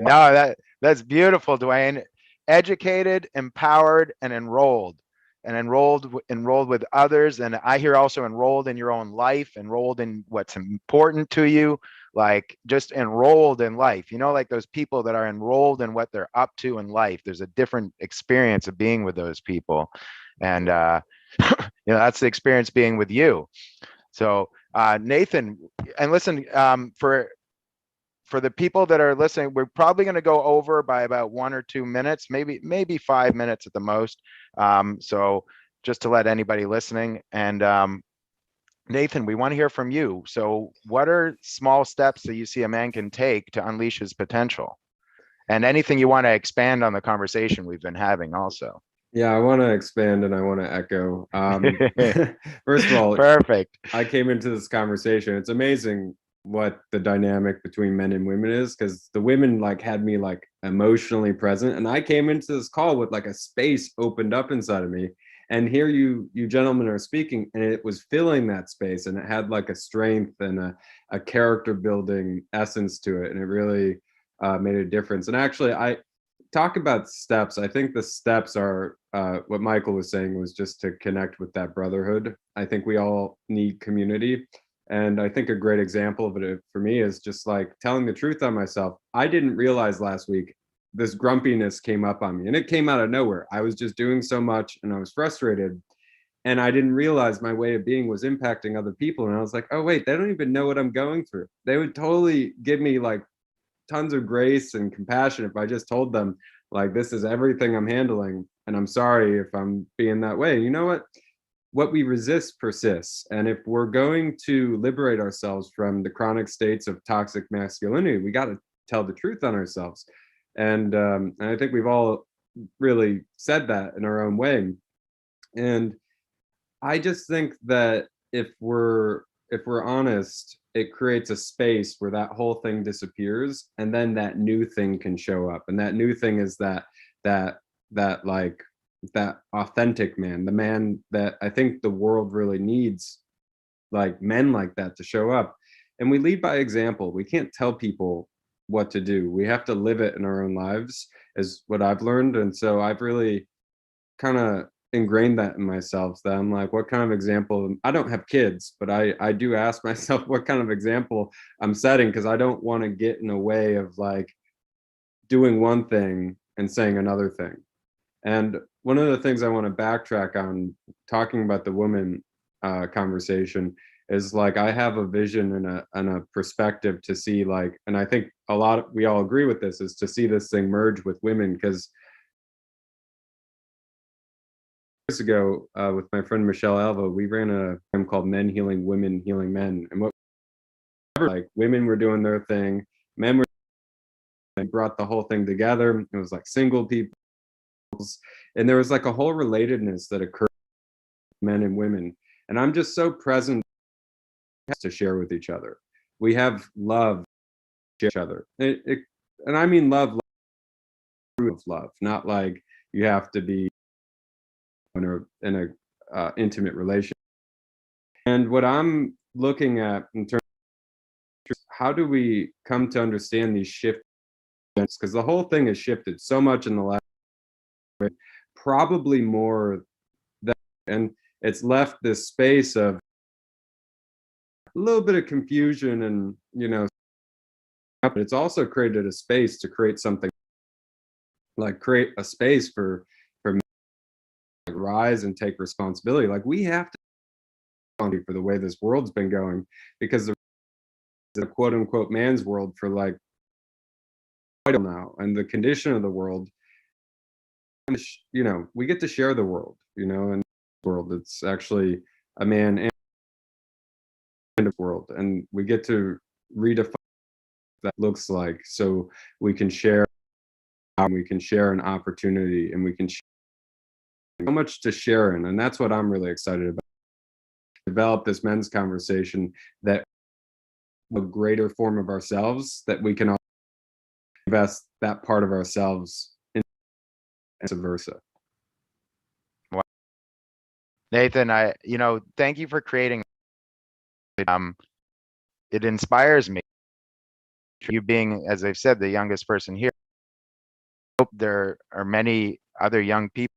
No, that's beautiful, Dwayne. Educated, empowered, and enrolled with others. And I hear also enrolled in your own life, enrolled in what's important to you, like just enrolled in life, like those people that are enrolled in what they're up to in life. There's a different experience of being with those people. And, that's the experience being with you. So Nathan, and listen, for the people that are listening, we're probably going to go over by about 1 or 2 minutes, maybe 5 minutes at the most. So just to let anybody listening, and Nathan, we want to hear from you. So what are small steps that you see a man can take to unleash his potential? And anything you want to expand on the conversation we've been having also. Yeah, I want to expand and I want to echo. First of all, perfect. I came into this conversation. It's amazing what the dynamic between men and women is, because the women like had me like emotionally present, and I came into this call with like a space opened up inside of me. And here you gentlemen are speaking, and it was filling that space, and it had like a strength and a character building essence to it, and it really made a difference. And actually, I talk about steps. I think the steps are what Michael was saying was just to connect with that brotherhood. I think we all need community. And I think a great example of it for me is just like telling the truth on myself. I didn't realize last week this grumpiness came up on me, and it came out of nowhere. I was just doing so much and I was frustrated. And I didn't realize my way of being was impacting other people. And I was like, oh, wait, they don't even know what I'm going through. They would totally give me like tons of grace and compassion if I just told them, like, this is everything I'm handling. And I'm sorry if I'm being that way. You know what? What we resist persists. And if we're going to liberate ourselves from the chronic states of toxic masculinity, we got to tell the truth on ourselves. And I think we've all really said that in our own way. And I just think that if we're honest, it creates a space where that whole thing disappears, and then that new thing can show up. And that new thing is that like that authentic man, the man that I think the world really needs, like men like that to show up. And we lead by example. We can't tell people what to do. We have to live it in our own lives, is what I've learned. And so I've really kind of ingrained that in myself, that I'm like, what kind of example? I don't have kids, but I do ask myself what kind of example I'm setting, because I don't want to get in a way of like doing one thing and saying another thing. And one of the things I want to backtrack on, talking about the woman conversation, is like I have a vision and a perspective to see, like, and I think we all agree with this, is to see this thing merge with women. Because years ago, with my friend Michelle Alva, we ran a program called Men Healing Women, Healing Men. And what, like, women were doing their thing, men were, brought the whole thing together. It was like single people, and there was like a whole relatedness that occurred with men and women. And I'm just so present to share with each other. We have love to each other. And I mean love, of love, not like you have to be in a intimate relationship. And what I'm looking at in terms of how do we come to understand these shifts, because the whole thing has shifted so much in the last, probably more than, and it's left this space of a little bit of confusion, and but it's also created a space to create something, like create a space for men to rise and take responsibility. Like, we have to for the way this world's been going, because the quote unquote man's world for like quite a while now, and the condition of the world, we get to share the world, and the world, it's actually a man and a world, and we get to redefine what that looks like, so we can share an opportunity, and we can share so much to share in. And that's what I'm really excited about, develop this men's conversation, that a greater form of ourselves, that we can all invest that part of ourselves in, and vice versa. Wow. Nathan, thank you for creating, it inspires me, you being, as I've said, the youngest person here. I hope there are many other young people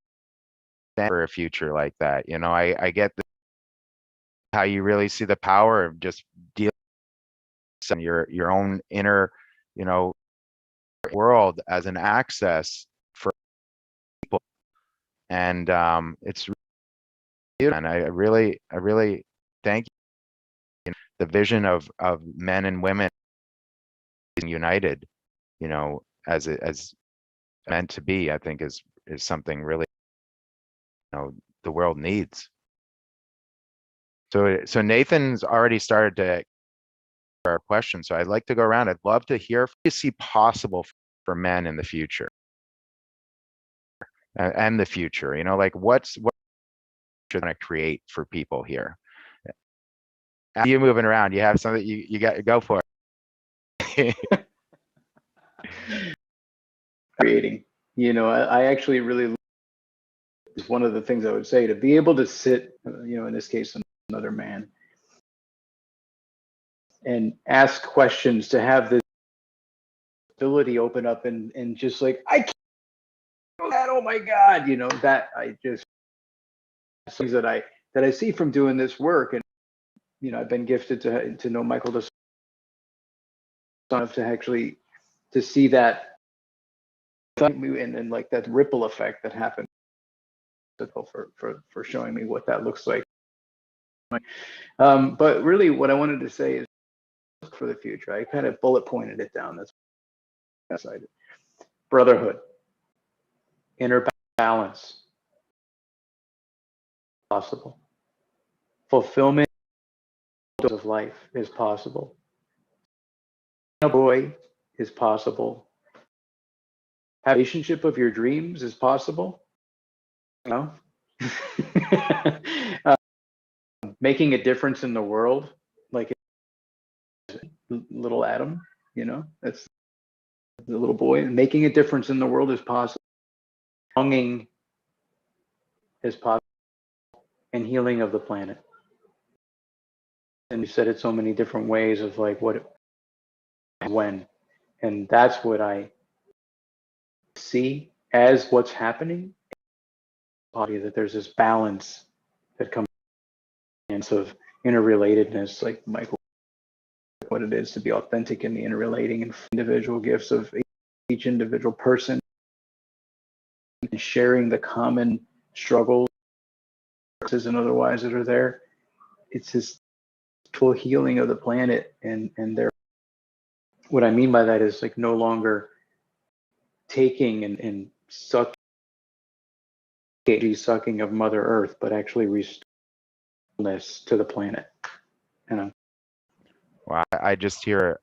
for a future like that. I get how you really see the power of just dealing with your own inner, world as an access for people. And it's really, and I really thank you. the vision of men and women united, you know, as meant to be, I think is something really, you know, the world needs. So Nathan's already started to our question. So I'd like to go around. I'd love to hear what you see possible for men in the future and the future. You know, like what you're going to create for people here. You moving around? You have something you got to go for it. Creating, you know, I actually really is one of the things I would say, to be able to sit, you know, in this case, another man, and ask questions, to have this ability open up and just like, I can't do that, oh my God, you know, that I just, things that I see from doing this work. And, you know, I've been gifted to know Michael the son, to actually, to see that, and like that ripple effect that happened, for showing me what that looks like. But really what I wanted to say is, for the future, I kind of bullet pointed it down. That's I did. Brotherhood, inner balance, possible. Fulfillment of life is possible. A boy is possible. Have a relationship of your dreams is possible. You know, making a difference in the world, like little Adam. You know, that's the little boy. Making a difference in the world is possible. Longing is possible, and healing of the planet. And you said it so many different ways of like what, when, and that's what I see as what's happening. Body, that there's this balance that comes in, of interrelatedness, like Michael, what it is to be authentic in the interrelating and individual gifts of each individual person, and sharing the common struggles and otherwise that are there. It's this full healing of the planet, and there. What I mean by that is like no longer taking and sucking of Mother Earth, but actually restoring to the planet. You know. Well, I hear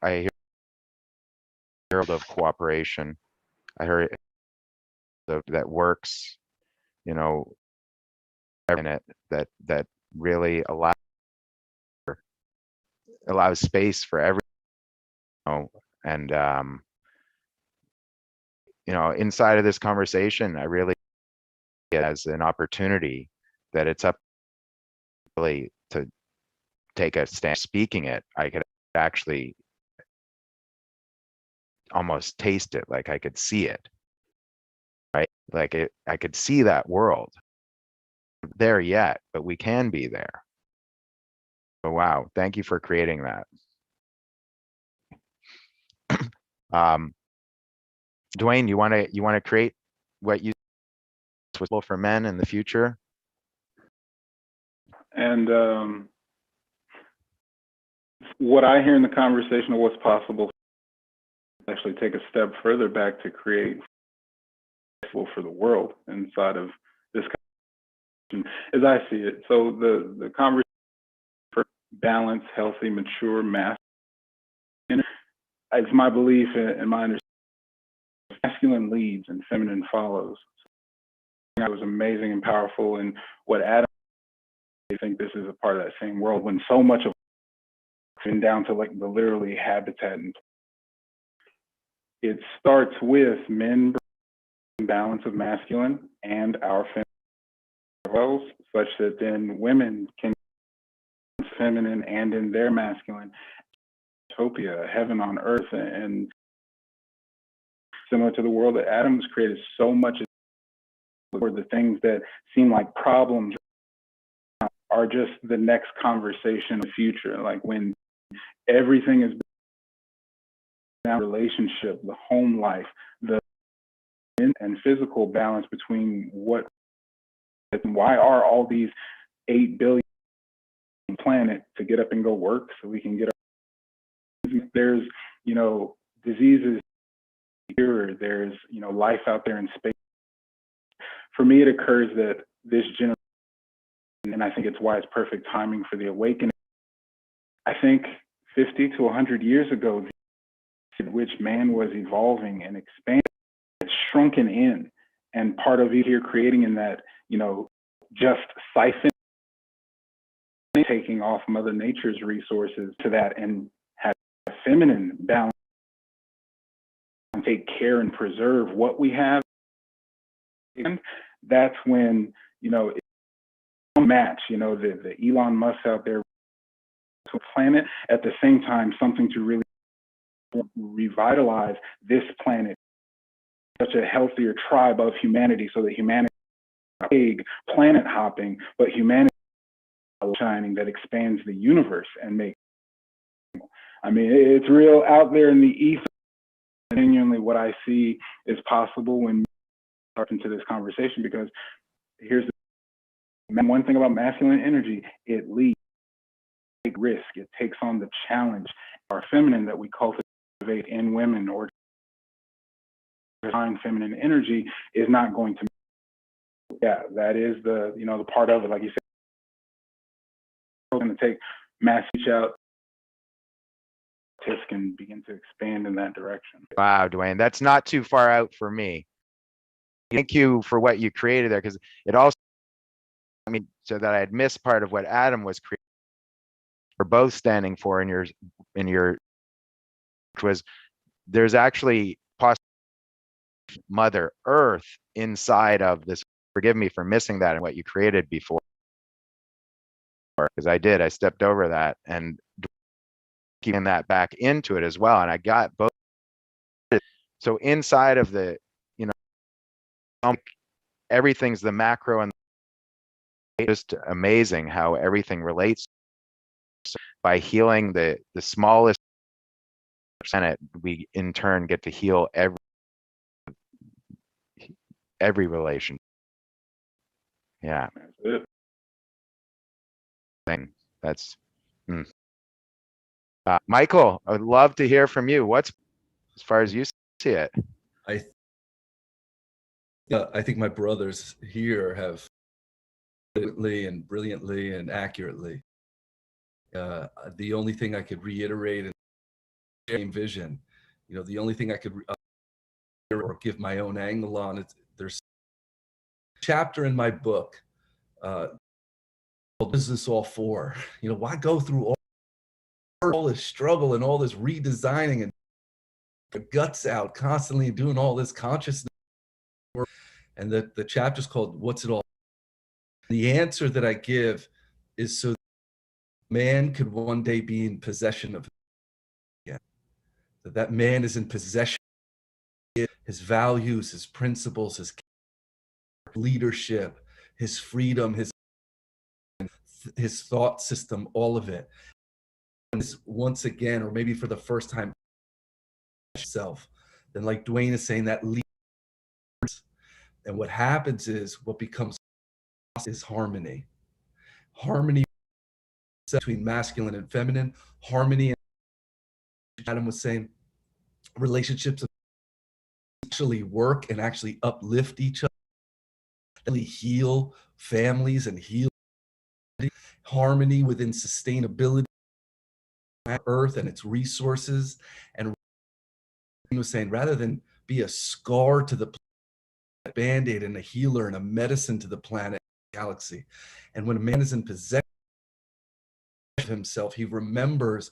of cooperation. I heard that works, you know, in it that really allows space for everyone, you know, and you know, inside of this conversation, I really get it as an opportunity that it's up really to take a stand. Speaking it, I could actually almost taste it, like I could see it, right? Like I could see that world. There yet, but we can be there. Oh, wow. Thank you for creating that. Dwayne, you want to create what you possible for men in the future? And what I hear in the conversation of what's possible, actually take a step further back to create for the world inside of this conversation, as I see it. So the conversation for balance, healthy, mature, masculine, it's my belief and my understanding, masculine leads and feminine follows. So that was amazing and powerful. And what Adam, I think this is a part of that same world when so much of been down to like the literally habitat, and it starts with men bringing balance of masculine and our feminine, such that then women can be feminine and in their masculine. Utopia, heaven on earth, and similar to the world that Adam was created, so much for the things that seem like problems are just the next conversation in the future. Like when everything is now, relationship, the home life, the and physical balance between what and why are all these 8 billion planet to get up and go work so we can get our, there's, diseases here, there's, life out there in space. For me, it occurs that this generation, and I think it's why it's perfect timing for the awakening. I think 50 to 100 years ago, in which man was evolving and expanding, it's shrunken in. And part of it here creating in that, just siphon, taking off Mother Nature's resources to that and have a feminine balance and take care and preserve what we have. And that's when, it's a match, the Elon Musk out there to a planet, at the same time, something to really revitalize this planet, such a healthier tribe of humanity, so that humanity is big planet hopping, but humanity is shining that expands the universe and makes. I mean, it's real out there in the ether. Genuinely, what I see is possible when we start into this conversation, because here's the one thing about masculine energy: it leads, take risk, it takes on the challenge. Our feminine that we cultivate in women or divine feminine energy is not going to. Yeah, that is the the part of it. Like you said, it's going to take mass reach out. Can begin to expand in that direction. Wow, Dwayne, that's not too far out for me. Thank you for what you created there, because it also, so that I had missed part of what Adam was creating. We're both standing for in your, which was there's actually possibly Mother Earth inside of this. Forgive me for missing that and what you created before, because I stepped over that and keeping that back into it as well, and I got both. So inside of the, everything's the macro, and just amazing how everything relates. By healing the smallest planet, we in turn get to heal every relation. Yeah. That's Michael, I'd love to hear from you. What's, as far as you see it? I think my brothers here have brilliantly and accurately. The only thing I could reiterate is the same vision. The only thing I could or give my own angle on it. There's a chapter in my book. What is this all for? Why go through all this struggle and all this redesigning and the guts out, constantly doing all this consciousness work? And the chapter's called "What's It All?" The answer that I give is so man could one day be in possession of it. That man is in possession of his values, his principles, his leadership, his freedom, his thought system, all of it. Once again, or maybe for the first time, self, then like Dwayne is saying, that leads, and what happens is what becomes is harmony between masculine and feminine, harmony. Adam was saying relationships actually work and actually uplift each other, really heal families and heal harmony within sustainability, earth and its resources. And he was saying, rather than be a scar to the planet, band-aid and a healer and a medicine to the planet, galaxy. And when a man is in possession of himself, he remembers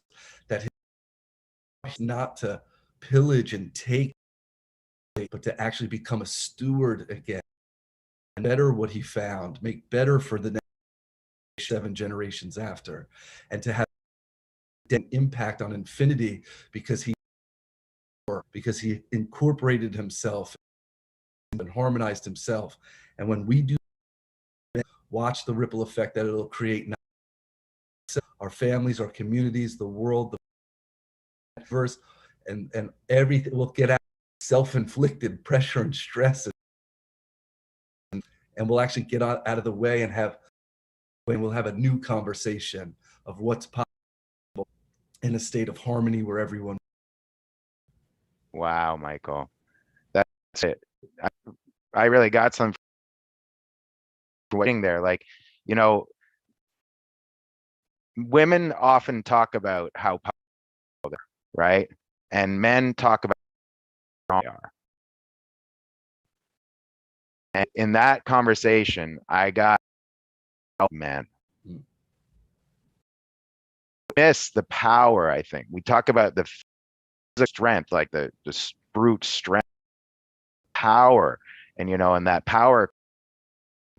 that he's not to pillage and take, but to actually become a steward again, and better what he found, make better for the next 7 generations after, and to have an impact on infinity, because he incorporated himself and harmonized himself. And when we do, watch the ripple effect that it'll create, not our families, our communities, the world, the universe, and everything. We'll get out of self-inflicted pressure and stress, and we'll actually get out of the way and we'll have a new conversation of what's possible in a state of harmony where everyone. Wow, Michael, that's it. I really got some waiting there. Like, you know, women often talk about how powerful they are, right? And men talk about how strong they are. And in that conversation, I got, oh man, miss the power. I think we talk about the strength, like the brute strength, power, and you know, and that power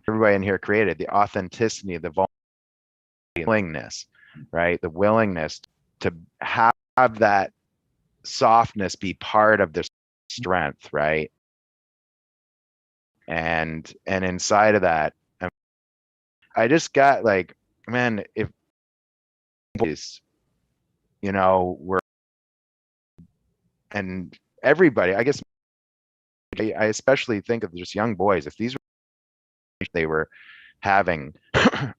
everybody in here created, the authenticity, the willingness, right? The willingness to have that softness be part of the strength, right? And inside of that, I just got like, man, if you know, we're, and everybody, I guess I especially think of just young boys, if these were they were having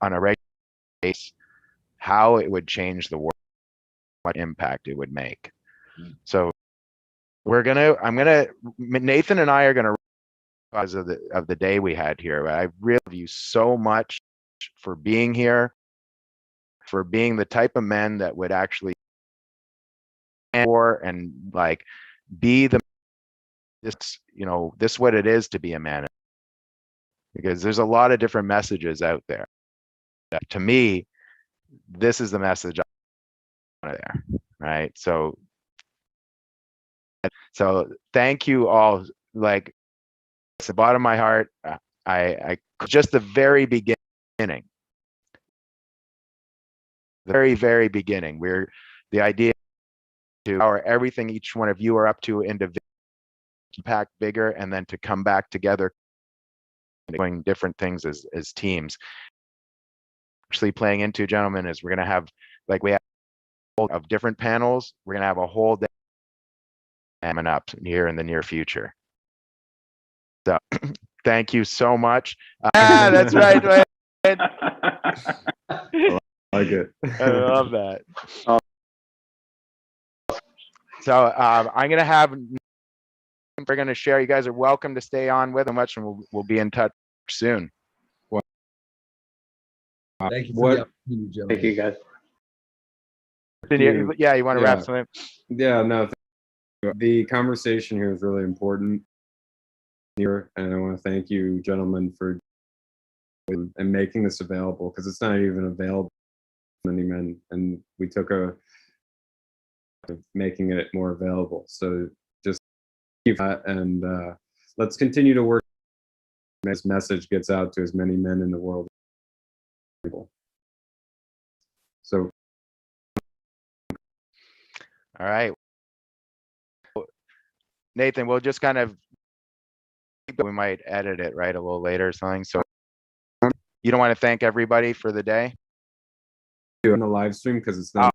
on a regular basis, how it would change the world, what impact it would make. So Nathan and I are gonna, because of the day we had here. I really love you so much for being here, for being the type of men that would actually for and like be the this, you know, this what it is to be a man, because there's a lot of different messages out there. To me, this is the message I want there, right? So thank you all. Like, it's the bottom of my heart. I just the very beginning, the very beginning, we're the idea to power everything each one of you are up to individually, impact bigger, and then to come back together doing different things as teams. Actually playing into, gentlemen, is we're going to have, like, we have of different panels. We're going to have a whole day coming up here in the near future. So thank you so much. That's right. I like it. I love that. So I'm going to have, we're going to share. You guys are welcome to stay on with them much, and we'll be in touch soon. Thank you for the opportunity, gentlemen. Thank you, guys. Yeah, you want to wrap something? Yeah, no. The conversation here is really important here, and I want to thank you, gentlemen, for and making this available, because it's not even available to many men, and we took a making it more available. So just keep that, and let's continue to work. This message gets out to as many men in the world. So, all right, Nathan, we'll just kind of, we might edit it right a little later or something. So you don't want to thank everybody for the day? on the live stream, because it's not.